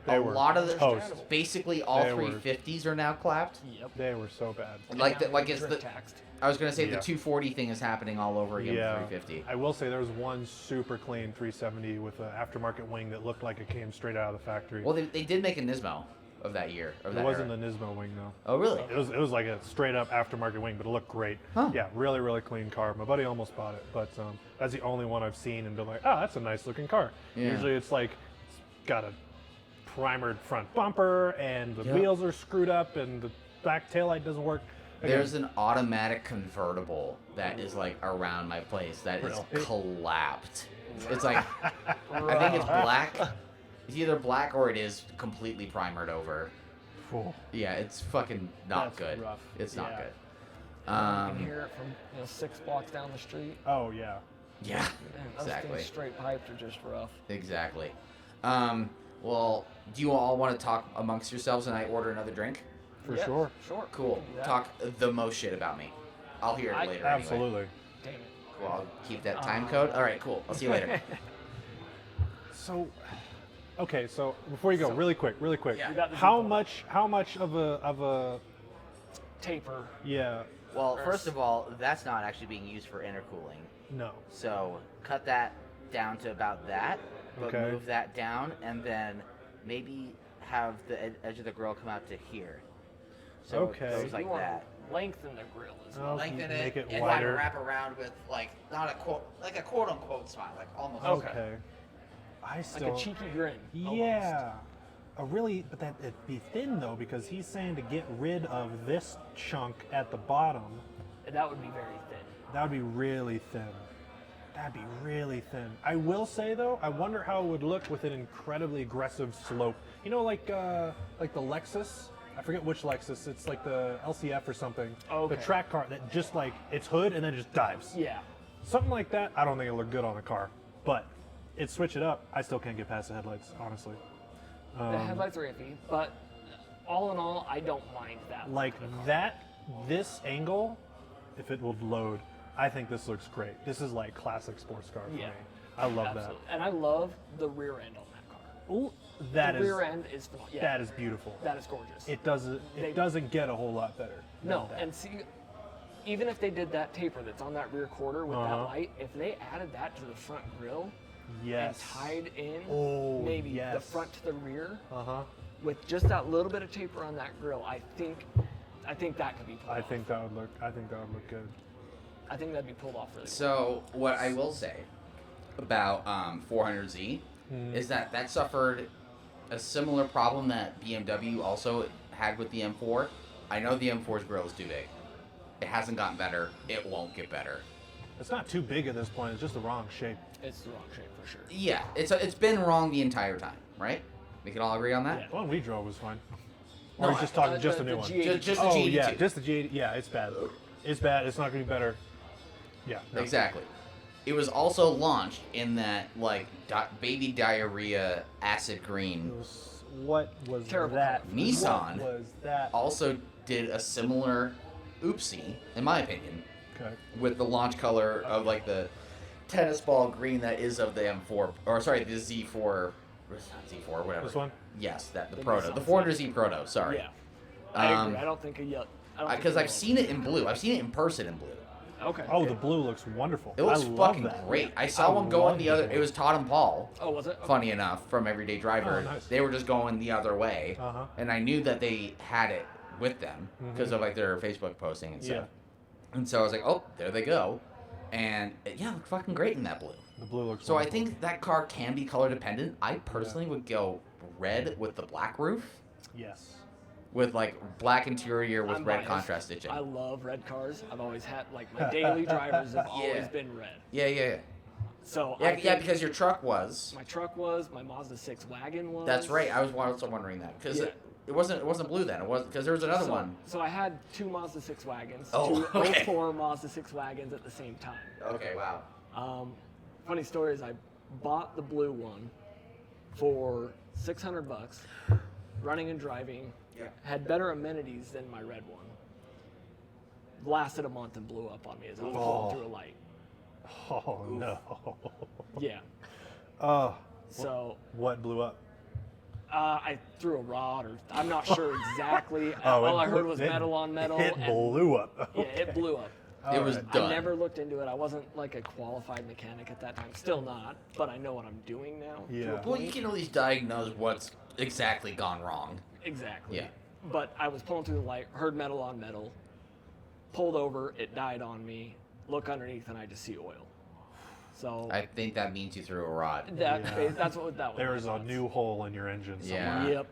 They a were lot of the toast. basically all They were- 350s are now clapped. Yep. They were so bad. It's drift the. taxed. I was gonna say Yeah. the 240 thing is happening all over again Yeah, with 350. I will say there was one super clean 370 with an aftermarket wing that looked like it came straight out of the factory. Well, they did make a Nismo of that year. Of it that wasn't era. the Nismo wing though. Oh, really? It was like a straight up aftermarket wing, but it looked great. Huh. Yeah, really, really clean car. My buddy almost bought it, but that's the only one I've seen and been like, oh, that's a nice looking car. Yeah. Usually it's like it's got a primered front bumper and the Yep. wheels are screwed up and the back taillight doesn't work. There's an automatic convertible that is like around my place that is Really? collapsed. It's like I think it's black. It's either black or it is completely primered over. Cool. Yeah, it's fucking not That's good. rough. It's not Yeah. good. You can hear it from 6 blocks down the street. Oh yeah. Yeah, Man, those exactly. things straight piped are just rough. Exactly. Well, do you all want to talk amongst yourselves and I order another drink? For Yeah, sure. Sure. Cool. we can do that. Talk the most shit about me. I'll hear it later. Anyway. Absolutely. Damn it. Cool. I'll keep that time code. All right. Cool. I'll see you later. So, okay. So before you go, really quick. Yeah. You got the How depot. much of a Taper. yeah? Well, first of all, that's not actually being used for intercooling. No. So cut that down to about that, but Okay. move that down, and then maybe have the edge of the grill come out to here. So Okay. it goes like you want that. to lengthen the grill as well. Oh, Lengthen make it and wider. wrap around with like not a quote like a quote unquote smile, like almost. Okay. Okay. I Like still. a cheeky grin. Yeah. A really, but that it'd be thin though because he's saying to get rid of this chunk at the bottom. Almost. That would be very thin. That would be really thin. That'd be really thin. I will say though, I wonder how it would look with an incredibly aggressive slope. You know, like the Lexus. I forget which Lexus. It's like the LCF or something. Okay. The track car that just like its hood and then just dives. Yeah. Something like that. I don't think it'll look good on a car, but it switch it up. I still can't get past the headlights, honestly. The headlights are iffy, but all in all, I don't mind that. Like that, this angle, if it will load, I think this looks great. This is like classic sports car for Yeah. me. I love Absolutely. And I love the rear end on that car. that. Ooh, that The is rear end is phenomenal. Yeah, that is beautiful. that is gorgeous. It doesn't They- doesn't get a whole lot better. than No, that. and see, even if they did that taper that's on that rear quarter with that light, if they added that to the front grille yes. and tied in Oh, maybe the yes. front to the rear Uh-huh. with just that little bit of taper on that grille, I think that could be pulled I off. think that would look good. I think that'd be pulled off really well. So what I will say about 400Z is that suffered a similar problem that BMW also had with the M4. I know the M4's grill is too big. It hasn't gotten better. It won't get better. It's not too big at this point. It's just the wrong shape. It's the wrong shape for sure. Yeah, it's been wrong the entire time, right? We can all agree on that. Yeah. The one we drove was fine. No, Or he's just talking just the a new one. G82. Just the Oh G82. yeah, just the G80. Yeah, it's bad. It's bad. It's not gonna be better. Yeah. No. Exactly. It was also launched in that like baby diarrhea acid green. What was Terrible that? color. Nissan. What was that? Also did a similar oopsie, in my opinion, Okay. with the launch color of like the tennis ball green that is of the M4, or sorry, the Z4, Z4, whatever. This one? Yes, the The Proto, Nissan the 400Z Proto. Sorry. Yeah. I Um, agree. I don't think a yellow. Because I've seen it in blue. I've seen it in person in blue. Okay. Oh, the blue looks wonderful. It looks I love fucking that. great. I saw one going love the other. blue. It was Todd and Paul. Oh, was it? Okay. Funny enough, from Everyday Driver, Oh, nice. they were just going the other way, Uh-huh. and I knew that they had it with them because of like their Facebook posting and stuff. And so I was like, oh, there they go, and yeah, it looked fucking great in that blue. The blue looks. So I wonderful. think that car can be color dependent. I personally would go red with the black roof, Yes. with like black interior with I'm red biased. contrast stitching. I love red cars. I've always had like my daily drivers have always Yeah. been red. Yeah. So Yeah, I yeah, think because your truck was. my truck was, my Mazda 6 wagon was. That's right. I was also wondering that because Yeah. it wasn't blue then. It was because there was another so, one. So I had two Mazda 6 wagons, Oh, two okay. 04 Mazda 6 wagons at the same time. Okay, wow. Funny story is I bought the blue one for $600, running and driving. Yeah. Had better amenities than my red one. Lasted a month and blew up on me as I was Oh. pulling through a light. Oh no. Yeah. Oh. So What blew up? I threw a rod, or I'm not sure exactly. Oh, All it I heard blew- was it- metal on metal. It and blew up. Yeah, it blew up. It was Alright. done. I never looked into it. I wasn't like a qualified mechanic at that time. Still not, but I know what I'm doing now. to a Yeah. Well, point. you can at least diagnose what's exactly gone wrong. Exactly. Yeah. But I was pulling through the light, heard metal on metal, pulled over, it died on me. Look underneath, and I just see oil. So I think that means you threw a rod. Yeah. that's what that was. There is a new hole in your engine somewhere. Yeah. Yep.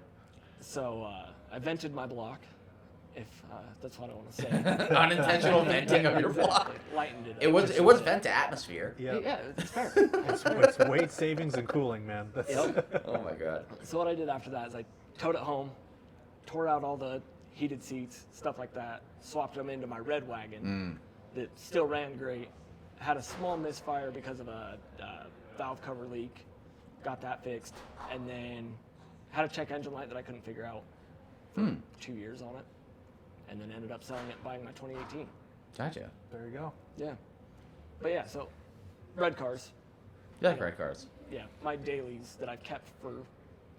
So I vented my block, If that's what I want to say. Unintentional venting of your block. Lightened it up. It was vent to atmosphere. Yeah. Yeah, it's fair. It's weight savings and cooling, man. That's Oh my god. So what I did after that is I towed it home, tore out all the heated seats, stuff like that, swapped them into my red wagon that still ran great. Had a small misfire because of a valve cover leak, got that fixed, and then had a check engine light that I couldn't figure out for 2 years on it, and then ended up selling it and buying my 2018. Gotcha. There you go. Yeah. But yeah, so red cars. You like red cars? Yeah, my dailies that I've kept for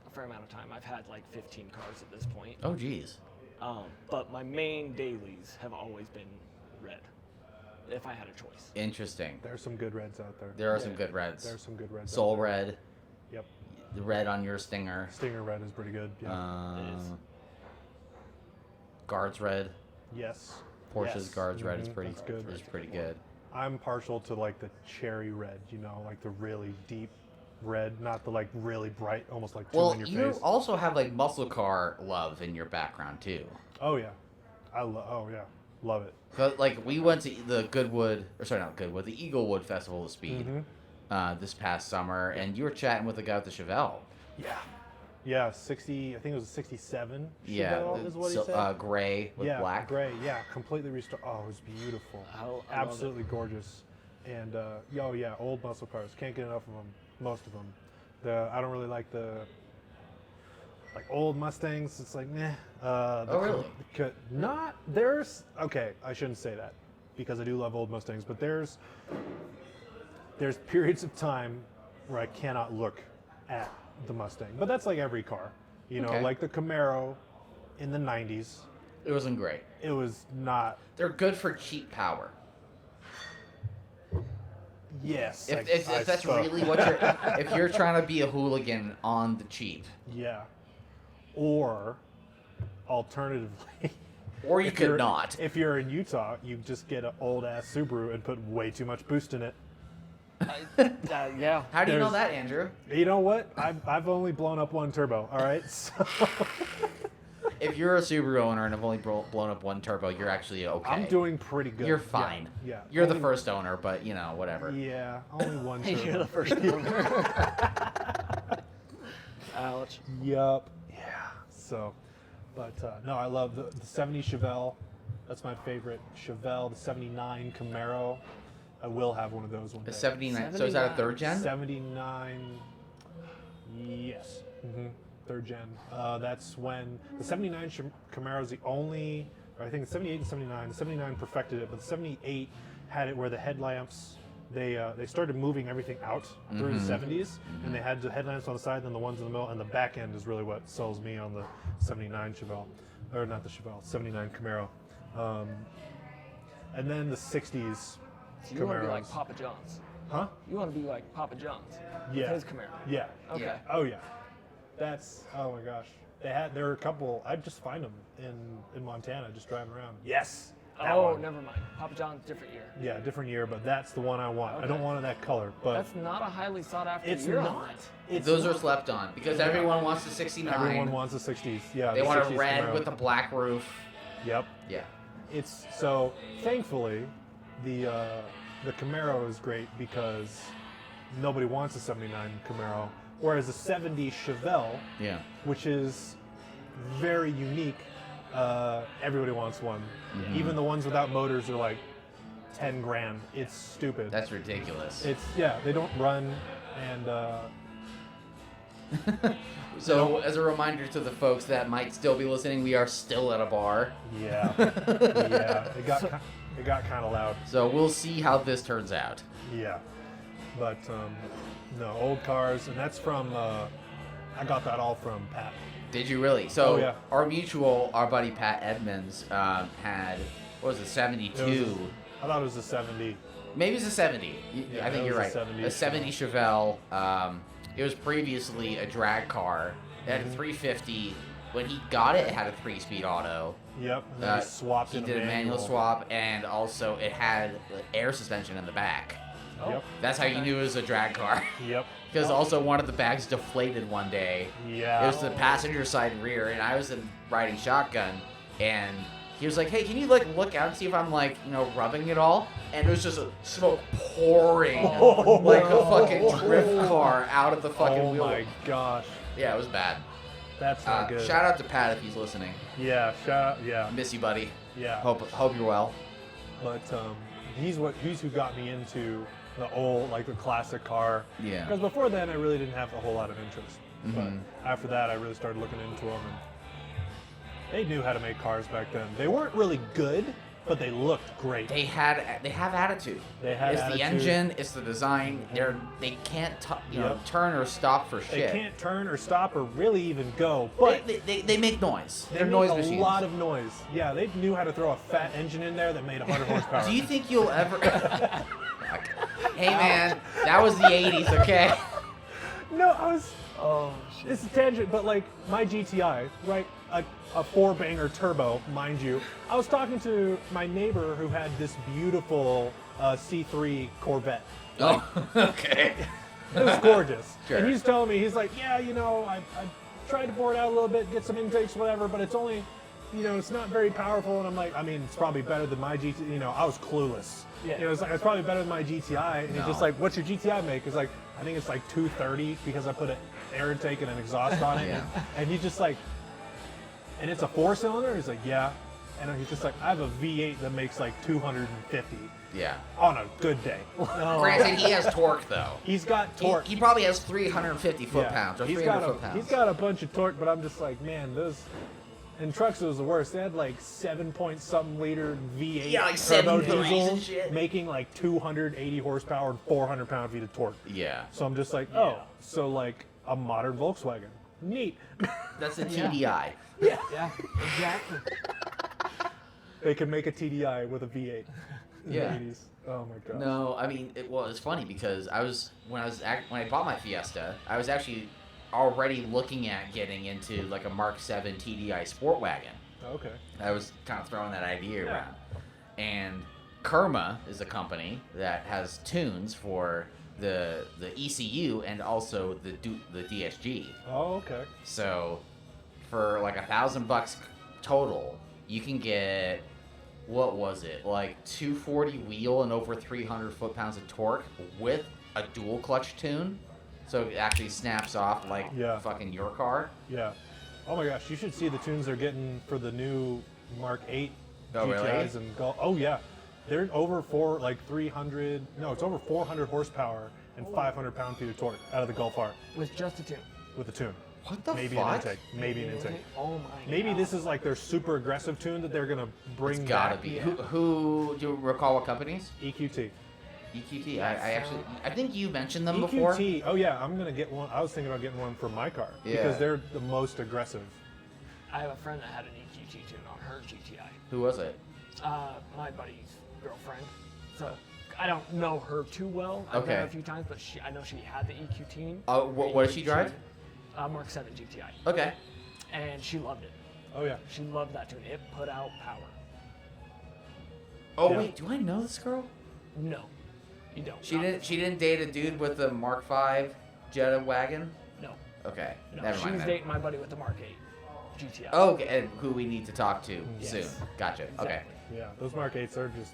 a fair amount of time. I've had like 15 cars at this point. Oh geez. But my main dailies have always been red, if I had a choice. Interesting. There's some good reds out there. There are some good reds. There's some good reds. Soul out there. red. Yep. The red on your Stinger. Stinger red is pretty good. Yeah. It is. Guards red. Yes. Porsche's Yes. Guards red is Mhm, pretty that's good. is pretty good. I'm partial to like the cherry red, you know, like the really deep red, not the like really bright, almost like two Well, in your you face. also have like muscle car love in your background too. Oh yeah, love it. So, like we went to the Goodwood, or sorry, not Goodwood, the Eaglewood Festival of Speed this past summer, and you were chatting with the guy with the Chevelle. Yeah, 60. I think it was a 67. Yeah, Chevelle is what he said. gray with yeah, black. gray. Yeah, completely restored. Oh, it was beautiful. I love Absolutely gorgeous. And old muscle cars. Can't get enough of them. Most of them. I don't really like the old Mustangs. It's like meh. Really? Okay, I shouldn't say that because I do love old Mustangs, but there's periods of time where I cannot look at the Mustang. But that's like every car. You know, Okay. like the Camaro in the 90s. It wasn't great. It was not. They're good for cheap power. Yes. If that's really what if you're trying to be a hooligan on the cheap, Yeah. Or alternatively, or you if could you're- not. If you're in Utah, you just get an old ass Subaru and put way too much boost in it. Yeah. How do you know there's- that, Andrew? You know what? I've only blown up one turbo. All right. So If you're a Subaru owner and have only blown up one turbo, you're actually okay. I'm doing pretty good. You're fine. Yeah. You're the Only- first owner, but you know, whatever. Yeah. Only one turbo. You're the first owner. Ouch. Yup. Yeah. So, but no, I love the 70 Chevelle. That's my favorite Chevelle. The 79 Camaro. I will have one of those one day. The 79. So is that a third gen? 79. Yes. Third gen. That's when the 79 Camaro is the only. Or I think the 78 and 79. The 79 perfected it, but the 78 had it where the headlamps. They started moving everything out through the 70s, and they had the headlamps on the side, and then the ones in the middle, and the back end is really what sells me on the 79 Chevelle, or not the Chevelle, 79 Camaro, and then the 60s So you want to be like Camaros. Papa John's. Huh? You want to be like Papa John's. Yeah. With his Camaro. Yeah. Okay. Yeah. Oh yeah. That's oh my gosh. There were a couple. I'd just find them in Montana, just driving around. Yes. That Oh, one. never mind. Papa John's, different year. Yeah, different year, but that's the one I want. I don't Okay. want it that color, but That's not a highly sought after it's year. not. It's Those not. are slept on because everyone wants the 69. Everyone wants the 60s. Yeah. They the want a 60s red Camaro. with a black roof. Yep. Yeah. It's so thankfully the Camaro is great because nobody wants a 79 Camaro, whereas a 70 Chevelle, Yeah. which is very unique, everybody wants one. Even the ones without motors are like 10 grand. It's stupid. That's ridiculous. They don't run, and So, as a reminder to the folks that might still be listening, we are still at a bar. yeah, it got kind of loud. So, we'll see how this turns out. Yeah, but no, old cars, and that's from. I got that all from Pat. Did you really? So, Oh, yeah. our buddy Pat Edmonds had, what was it, 72? I thought it was a 70. Maybe it's a 70. Yeah, I think it you're was right. a 70 A 70 Chevelle. It was previously a drag car. It Mm-hmm. had a 350. When he got it, it had a 3-speed auto. Yep, and then he swapped He in did a manual swap, and also it had air suspension in the back. Yep, That's how you knew it was a drag car. yep. Because also one of the bags deflated one day. Yeah. It was the passenger side rear, and I was riding shotgun, and he was like, hey, can you like look out and see if I'm like, rubbing it all? And it was just a smoke pouring like a fucking drift car out of the fucking wheel. Oh my gosh. Yeah, it was bad. That's not good. Shout out to Pat if he's listening. Yeah, yeah. Miss you, buddy. Yeah. Hope you're well. But he's who got me into the old, like the classic car. Yeah. Because before then, I really didn't have a whole lot of interest. Mhm. But after that, I really started looking into them. And they knew how to make cars back then. They weren't really good, but they looked great. They have attitude. They had It's attitude. the engine, it's the design. They can't turn or stop for They shit. can't turn or stop or really even go, but They make noise. they They're make noise a machines. lot of noise. Yeah, they knew how to throw a fat engine in there that made 100 horsepower. Do you think you'll ever? Hey man, that was the '80s, okay? No, I was. Oh shit. This is tangent, but like my GTI, right? A four-banger turbo, mind you. I was talking to my neighbor who had this beautiful C3 Corvette. Oh, okay. It was gorgeous. Sure. And he's telling me, he's like, yeah, I tried to bore it out a little bit, get some intakes, whatever, but it's only, it's not very powerful. And I'm like, I mean, it's probably better than my GTI. I was clueless. Yeah. It's like, it's probably better than my GTI. And he's just No. like, what's your GTI make? It's like, I think it's like 230 because I put an air intake and an exhaust on it. Yeah. And he's just like, and it's a 4-cylinder? He's like, yeah. And he's just like, I have a V8 that makes like 250 Yeah. on a good day. Granted, he has torque though. He's got torque. He probably has 350 foot-pounds or he's 300 got foot-pounds. He's got a bunch of torque, but I'm just like, man, those. In trucks, it was the worst. They had like 7-point-something liter V8 Yeah, like turbo 7.3s diesel and shit. making like 280 horsepower and 400 pound-feet of torque. Yeah. So I'm just like, oh, so like a modern Volkswagen. Neat. That's a TDI. Yeah, exactly. They can make a TDI with a V8 in Yeah. the 80s. Oh my god. No, I mean, it's funny because when I bought my Fiesta, I was actually already looking at getting into like a Mark 7 TDI sport wagon. Okay. I was kind of throwing that idea Yeah. around. And Kerma is a company that has tunes for the ECU and also the DSG. Oh, okay. So for like $1,000 total, you can get, what was it, like 240 wheel and over 300 foot-pounds of torque with a dual clutch tune. So it actually snaps off like fucking your car. Yeah. Oh my gosh, you should see the tunes they're getting for the new Mark 8 Oh, really? GTIs and Golf. Oh yeah. They're over 400 horsepower and 500 pound-feet of torque out of the Golf R With just a tune. with a tune. What the Maybe fuck? an intake. Maybe an intake. Oh my Maybe god. this is like their super aggressive tune that they're gonna bring It's gotta back. be. Yeah. Who do you recall what companies? EQT. EQT. I think you mentioned them before. EQT. Oh yeah, I'm gonna get one. I was thinking about getting one for my car Yeah. because they're the most aggressive. I have a friend that had an EQT tune on her GTI. Who was it? My buddy's girlfriend. So I don't know her too well. I've met her a Okay. few times, but I know she had the EQT. Oh, what does she drive? Mark 7 GTI. Okay. And she loved it. Oh yeah. She loved that tune. It put out power. Oh Yeah. wait, do I know this girl? No, you don't. She Not didn't. this She didn't date a dude with a Mark 5 Jetta wagon. one. Okay. No, Never she mind. was then. dating my buddy with the Mark 8 GTI. Oh, okay. And who we need to talk to Yes. soon. Gotcha. Okay. Exactly. Yeah. Those Mark 8s are just.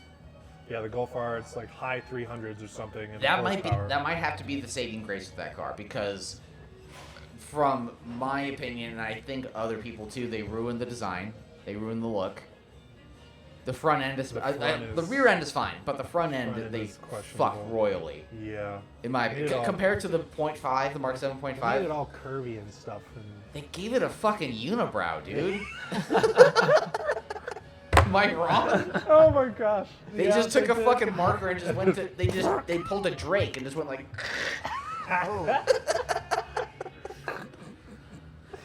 Yeah, the Golf R, it's like high 300s or something. And That horsepower. might have to be the saving grace of that car because, from my opinion, and I think other people too, they ruined the design. They ruined the look. The front end is, The front the is- rear end is fine, but the front end front end they is fuck questionable. royally. Yeah. In my Made it opinion, all- compared to the .5, the Mark They 7.5, made it all curvy and stuff. And they gave it a fucking unibrow, dude. Am I wrong? oh my gosh. They just took a fucking marker and just went to. They pulled a Drake and just went like.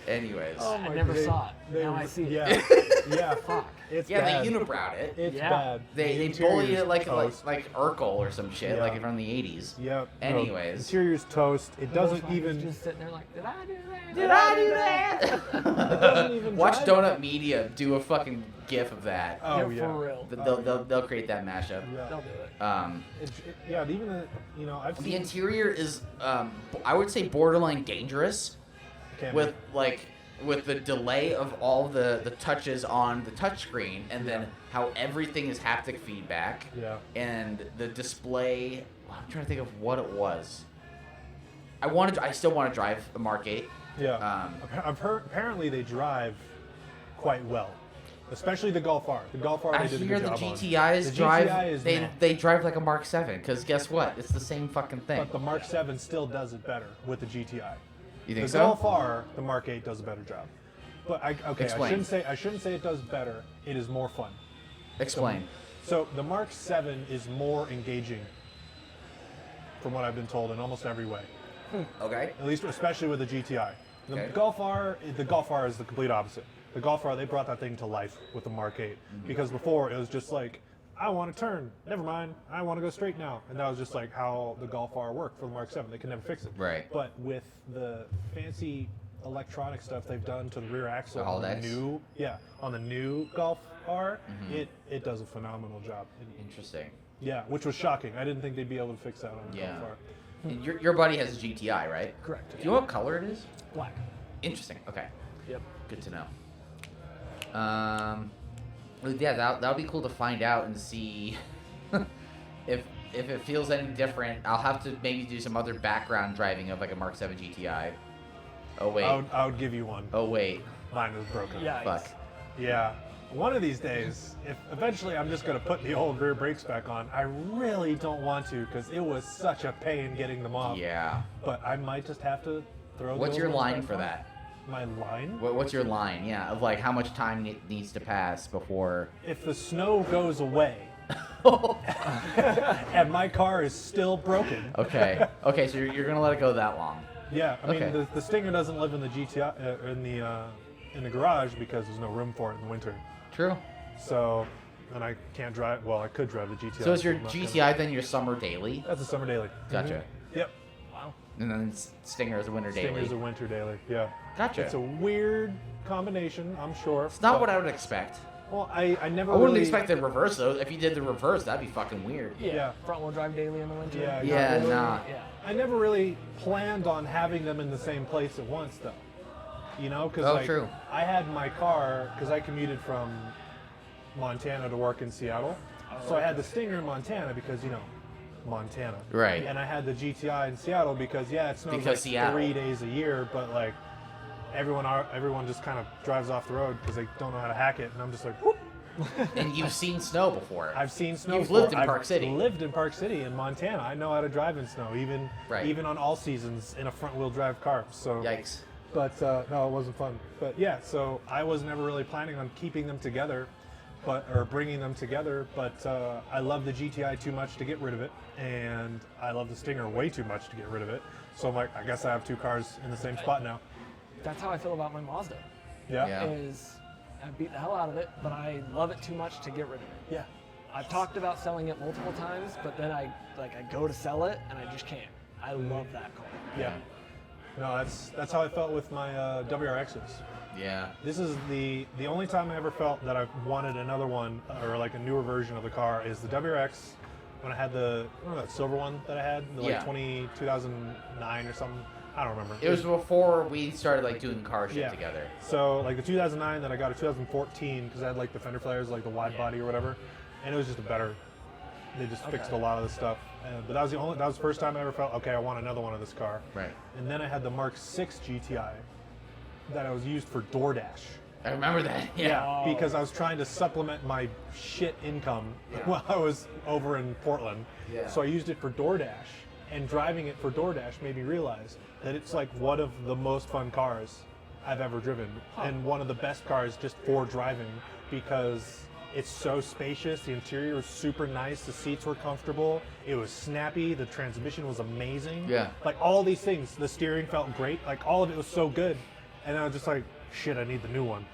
Anyways. Oh I my never God. saw it. Now I see it. Yeah. Yeah. Fuck. It's Yeah, bad. they unibrowed it. It's Yeah. bad. They The interior's bullied it like toast. Urkel or some shit, Yeah. like from the 80s. Yep. Anyways. Interior's toast. It doesn't Volkswagen's even. just sitting there like, did I do that? Did I do that? doesn't even Watch drive Donut Media do a fucking gif of that. Oh Yeah, yeah. for real. They'll create that mashup. Yeah. They'll do it. Yeah. Even the I've The seen. interior is, I would say, borderline dangerous. Can With like with the delay of all the touches on the touchscreen, and then how everything is haptic feedback. Yeah. And the display. I'm trying to think of what it was. I still want to drive a Mark 8. Yeah. I've heard apparently they drive quite well, especially the Golf R. The Golf R I they did a hear good the job on. GTIs The drive. GTI is meh. They drive like a Mark 7. Because guess what? It's the same fucking thing. But the Mark 7 still does it better with the GTI. You think The so? Golf R, the Mark 8 does a better job. But Explain. I shouldn't say it does better. It is more fun. Explain. So the Mark 7 is more engaging, from what I've been told, in almost every way. Okay. At least, especially with the GTI. The Okay. Golf R is the complete opposite. The Golf R, they brought that thing to life with the Mark 8. Because before, it was just like, I want to turn. Never mind. I want to go straight now. And that was just like how the Golf R worked for the Mark 7. They could never fix it. Right. But with the fancy electronic stuff they've done to the rear axle The on the Holodex? on the new Golf R, it does a phenomenal job. Interesting. Yeah, which was shocking. I didn't think they'd be able to fix that on the Yeah. Golf R. And your buddy has a GTI, right? Correct. Do you know what color it is? Black. Interesting. Okay. Yep. Good to know. Yeah, that would be cool to find out and see if it feels any different. I'll have to maybe do some other background driving of like a Mark 7 GTI. Oh wait. I would give you one. Oh wait. Mine was broken. Yeah. Fuck. Yeah. One of these days, if eventually I'm just going to put the old rear brakes back on, I really don't want to because it was such a pain getting them off. Yeah. But I might just have to throw What's the your old ones line back for on. that? My line? What's your line? Yeah, of like how much time needs to pass before. If the snow goes away and my car is still broken. Okay. Okay, so you're gonna let it go that long. Yeah, I mean Okay. the Stinger doesn't live in the GTI in the garage because there's no room for it in the winter. True. So, and I can't drive. Well, I could drive the GTI. So is your I'm not gonna- GTI then your summer daily? That's a summer daily. Gotcha. Yep. Wow. And then Stinger is a winter daily. Stinger's a winter daily. Yeah. Gotcha. It's a weird combination, I'm sure. It's not what I would expect. Well, I never. I wouldn't really, expect the reverse though. If you did the reverse, that'd be fucking weird. Yeah. Front wheel drive daily in the winter. Yeah. Yeah, not really. nah. Yeah. I never really planned on having them in the same place at once, though. You know, because Oh, like true. I had my car because I commuted from Montana to work in Seattle, so I had the Stinger in Montana because Montana. Right. And I had the GTI in Seattle because it snows Because like Seattle. 3 days a year, but like everyone just kind of drives off the road because they don't know how to hack it, and I'm just like, whoop. And you've seen snow before. I've seen snow. You've before. lived in Park I've City. lived in Park City in Montana. I know how to drive in snow, Right. even on all seasons in a front-wheel drive car. So. Yikes. But no, it wasn't fun. But yeah, so I was never really planning on keeping them together, or bringing them together. But I love the GTI too much to get rid of it, and I love the Stinger way too much to get rid of it. So I'm like, I guess I have two cars in the same spot now. That's how I feel about my Mazda. Yeah. Yeah. Is I beat the hell out of it, but I love it too much to get rid of it. Yeah. I've talked about selling it multiple times, but then I go to sell it and I just can't. I love that car. Yeah. No, that's how I felt with my WRXs. Yeah. This is the only time I ever felt that I wanted another one or like a newer version of the car is the WRX when I had remember that silver one that I had, the Yeah. 2009 or something. I don't remember. It was before we started like doing car shit Yeah. together. So like the 2009 that I got a 2014 because I had like the fender flares, like the wide body or whatever, and it was just a better. They just fixed a lot of the stuff. But that was the first time I ever felt okay. I want another one of this car. Right. And then I had the Mark 6 GTI that I was used for DoorDash. I remember that. Yeah. Because I was trying to supplement my shit income while I was over in Portland. Yeah. So I used it for DoorDash, and driving it for DoorDash made me realize that it's like one of the most fun cars I've ever driven, and one of the best cars just for driving because it's so spacious. The interior was super nice. The seats were comfortable. It was snappy. The transmission was amazing. Yeah. Like all these things. The steering felt great. Like all of it was so good. And I was just like, shit, I need the new one.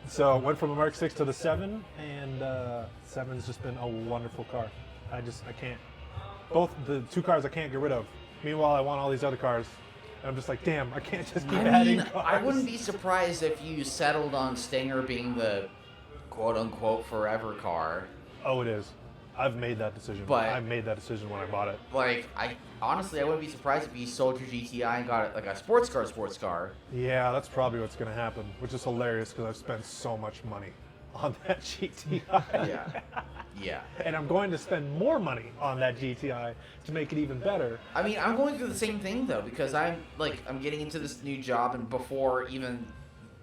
So went from the Mark 6 to the 7, and 7's just been a wonderful car. I can't. Both the two cars I can't get rid of. Meanwhile, I want all these other cars. And I'm just like, damn, I can't just keep adding cars. I wouldn't be surprised if you settled on Stinger being the quote-unquote forever car. Oh, it is. I've made that decision. But- I made that decision when I bought it. Like, I wouldn't be surprised if you sold your GTI and got it like a sports car. Yeah, that's probably what's going to happen, which is hilarious because I've spent so much money on that GTI. Yeah. Yeah. And I'm going to spend more money on that GTI to make it even better. I mean, I'm going through the same thing though, because I'm getting into this new job, and before even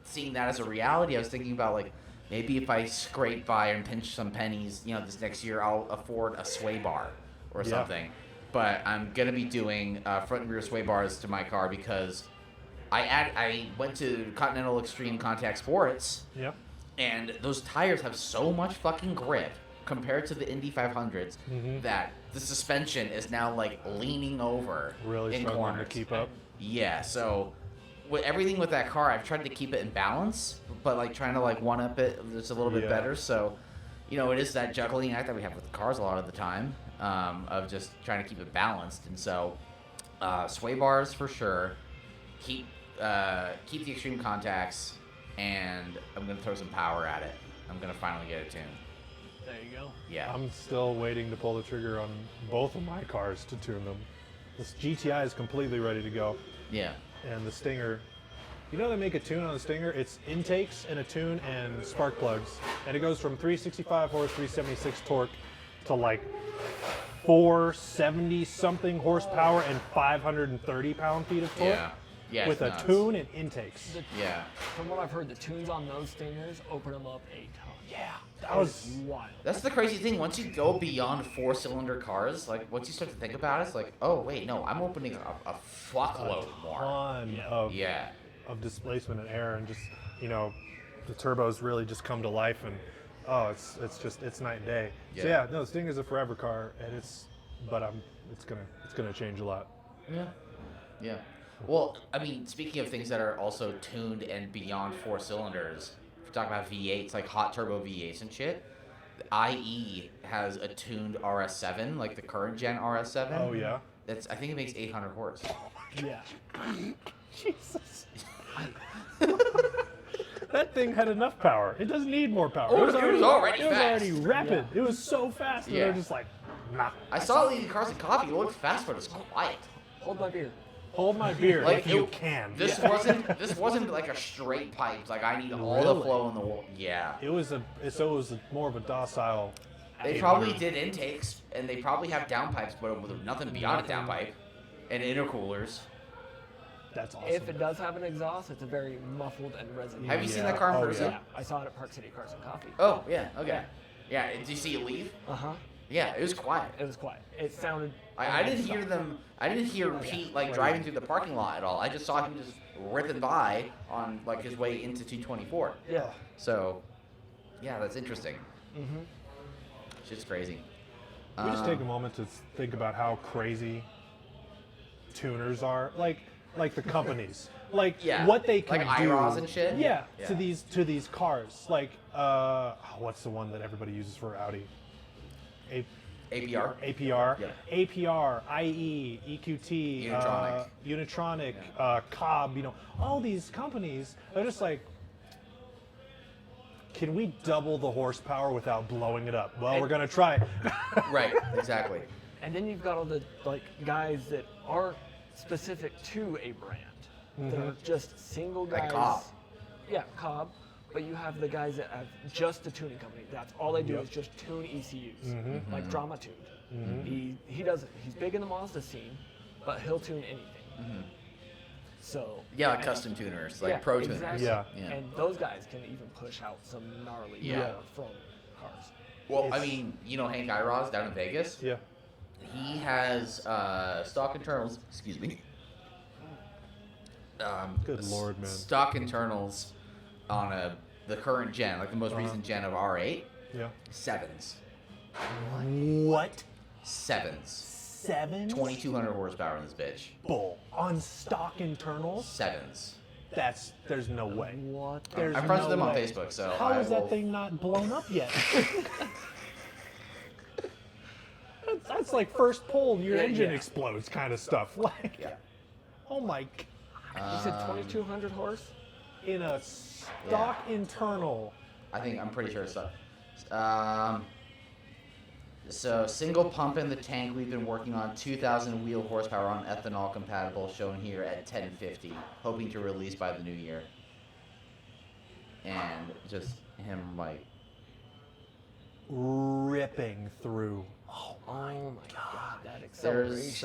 seeing that as a reality, I was thinking about like, maybe if I scrape by and pinch some pennies, this next year, I'll afford a sway bar or Yeah. something. But I'm gonna be doing front and rear sway bars to my car because I went to Continental Extreme Contact Sports, Yep. and those tires have so much fucking grip compared to the Indy 500s that the suspension is now like leaning over Really in struggling corners. to keep up. Yeah, so with everything with that car, I've tried to keep it in balance, but like trying to like one up it just a little bit Yeah. better. So, it is that juggling act that we have with the cars a lot of the time, of just trying to keep it balanced. And so, sway bars for sure. Keep the extreme contacts, and I'm gonna throw some power at it. I'm gonna finally get it tuned. There you go. Yeah. I'm still waiting to pull the trigger on both of my cars to tune them. This GTI is completely ready to go. Yeah. And the Stinger, they make a tune on the Stinger? It's intakes and a tune and spark plugs. And it goes from 365 horse, 376 torque to like 470 something horsepower and 530 pound-feet of torque. Yeah. Yeah. With it's a nuts. tune and intakes. Yeah. From what I've heard, the tunes on those Stingers open them up a ton. Yeah, that was Wild. That's the crazy thing. Once you go beyond 4-cylinder cars, like once you start to think about it, it's like, oh wait, no, I'm opening a fuckload more. ton of Yeah. of displacement and air, and just the turbos really just come to life, and it's night and day. So Yeah. yeah, no, the Stinger's a forever car, and it's gonna change a lot. Yeah. Yeah. Well, I mean, speaking of things that are also tuned and beyond 4 cylinders, if we're talking about V8s, like hot turbo V8s and shit, the IE has a tuned RS7, like the current gen RS7. Oh yeah. I think it makes 800 horse. Yeah. Jesus. That thing had enough power. It doesn't need more power. Oh, it was already it was fast. already rapid. It was so fast. And Yeah. they're just like, nah. I saw it leaving Cars and Coffee. It looked fast, but it's quiet. Hold my beer. Hold my beer Like, if you it- can. This wasn't like a straight pipe. Like I need all the Really? flow in the wall. Yeah. It was more of a docile. They probably did intakes, and they probably have downpipes, but with nothing beyond a downpipe, and intercoolers. That's awesome. If it does have an exhaust, it's a very muffled and resonant. Have you seen Yeah. that car in Oh, person? Yeah, I saw it at Park City Cars and Coffee. Oh yeah. Okay. Yeah. Did you see it leave? Uh-huh. Yeah. It was quiet. It was quiet. It sounded... I didn't hear them. I didn't hear Pete like driving through the parking lot at all. I just saw him just ripping by on like his way into 224. Yeah. So, yeah, that's interesting. Mm-hmm. Shit's crazy. We just take a moment to think about how crazy tuners are, like the companies, like Yeah. what they can Like do. IROS and shit? Yeah, Yeah. to these cars, like what's the one that everybody uses for Audi? APR. APR, Yeah. APR, IE, EQT, Unitronic. Unitronic, Yeah. Cobb. All these companies are just like, can we double the horsepower without blowing it up? Well, we're gonna try. Right. Exactly. And then you've got all the guys that aren't specific to a brand. That are just single guys. Like Cobb. Yeah, Cobb. But you have the guys that have just a tuning company. That's all they do Yep. is just tune ECUs, Mm-hmm. like Drama Tuned. He does it. He's big in the Mazda scene, but he'll tune anything. So Yeah, like custom tuners, like yeah, pro tuners. exactly. Yeah. Yeah. And those guys can even push out some gnarly Yeah. power from cars. Well, I mean, Hank Iros down in Vegas. Yeah. He has stock internals. Excuse me. Good Lord, man. Stock internals on the current gen, like the most recent gen of R8, Yeah. 7s. What? 7s. 7? 2,200 horsepower in this bitch. Bull on stock internals? 7s. There's no way. What? There's I'm friends no with them on way. Facebook, so How I is that will- thing not blown up yet? That's like first pull, your Yeah, engine yeah. explodes kind of stuff. Like, Yeah. oh my, You said 2,200 horse? in a stock internal. I'm pretty sure it's So single pump in the tank. We've been working on 2,000 wheel horsepower on ethanol compatible, shown here at 1050, hoping to release by the new year. And just him like ripping through. Oh my god, that acceleration. there's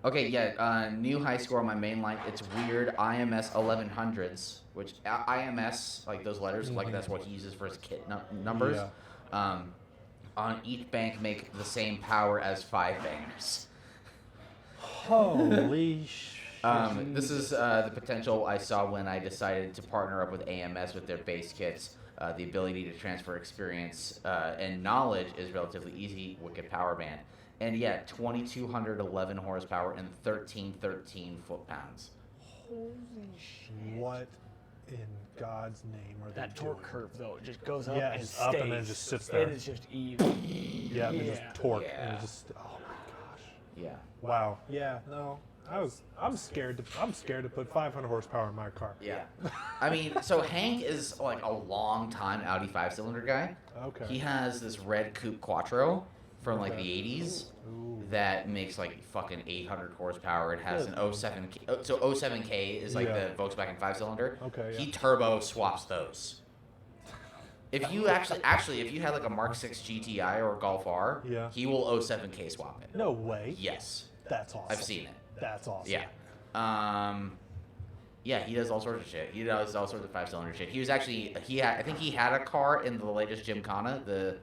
okay, yeah, new high score on my main line. It's weird. IMS 1100s, which IMS, like those letters, like that's what he uses for his kit numbers. Yeah. On each bank make the same power as 5 bangers. Holy shit. This is the potential I saw when I decided to partner up with AMS with their base kits. The ability to transfer experience and knowledge is relatively easy. Wicked power band. And yeah, 2,211 horsepower and 1313 foot-pounds. Holy shit. What in God's name are That they torque doing? curve though, it just goes up Yeah, and just stays. up and then just sits there. It is just even. Yeah, they just torque and Yeah. it just. Oh my gosh. Yeah. Wow. Yeah. No. I'm scared to put 500 horsepower in my car. Yeah. I mean, so Hank is like a long time Audi 5-cylinder guy. Okay. He has this red coupe Quattro from like the 80s Ooh. that makes like fucking 800 horsepower. It has an Good. 07K. So 07K is like Yeah. the Volkswagen 5-cylinder. Okay, He yeah. turbo swaps those. If you actually, if you had like a Mark 6 GTI or a Golf R, Yeah. he will 07K swap it. No way. Yes, That's awesome. I've seen it. That's awesome. Yeah. Yeah, he does all sorts of shit. He does all sorts of 5-cylinder shit. He was actually I think he had a car in the latest Gymkhana, the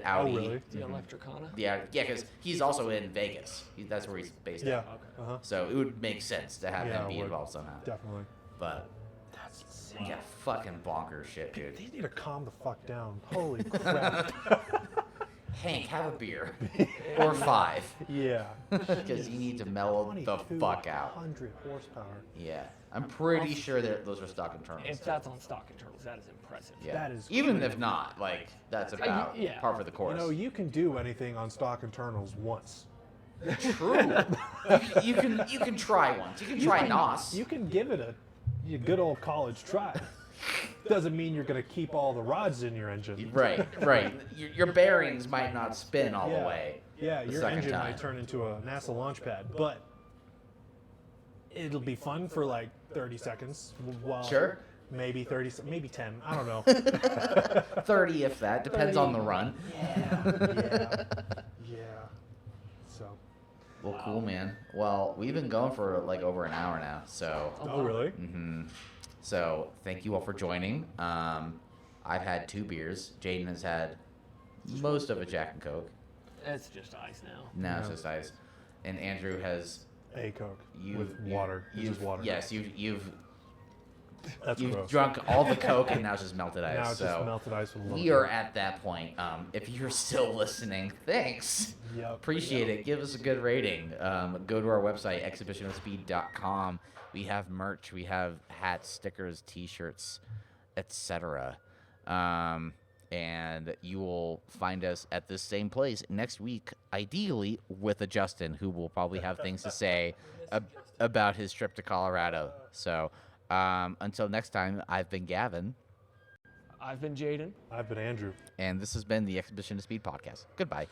Audi. Oh really? The Electricana? Yeah, because he's also in Vegas. That's where he's based Yeah. at. Uh huh. So it would make sense to have Yeah, him it be would. involved somehow. Definitely. But That's insane. yeah, fucking bonkers shit, dude. They need to calm the fuck down. Holy crap. Hank, have a beer or 5, Yeah. because you need to mellow the fuck out. 100 horsepower. Yeah, I'm pretty sure that those are stock internals. If that's on stock internals, that is impressive. Yeah. That is even crazy. if not, like that's about yeah. par for the course. You know, you can do anything on stock internals once. True. you can try once. You can try NOS. You can give it a good old college try. Doesn't mean you're going to keep all the rods in your engine. Right. Your bearings might not spin all Yeah. the way. Yeah, the your second engine time. might turn into a NASA launch pad, but it'll be fun for like 30 seconds. While Sure. Maybe 30, maybe 10. I don't know. 30 if that depends on the run. Yeah. So. Well, cool, man. Well, we've been going for like over an hour now, so. Oh, really? So thank you all for joining. I've had 2 beers. Jaden has had most of a Jack and Coke. It's just ice now. Now it's Yeah. just ice. And Andrew has A Coke you with water. It's just water. Yes, you've That's gross. drunk all the Coke and now it's just melted ice. Now it's so just melted ice with a little we are Coke. at that point. If you're still listening, thanks. Yep. Appreciate it. Give us a good rating. Go to our website, exhibitionofspeed.com. We have merch. We have hats, stickers, T-shirts, etc. And you will find us at this same place next week, ideally with a Justin, who will probably have things to say about his trip to Colorado. So until next time, I've been Gavin. I've been Jaden. I've been Andrew. And this has been the Exhibition of Speed podcast. Goodbye.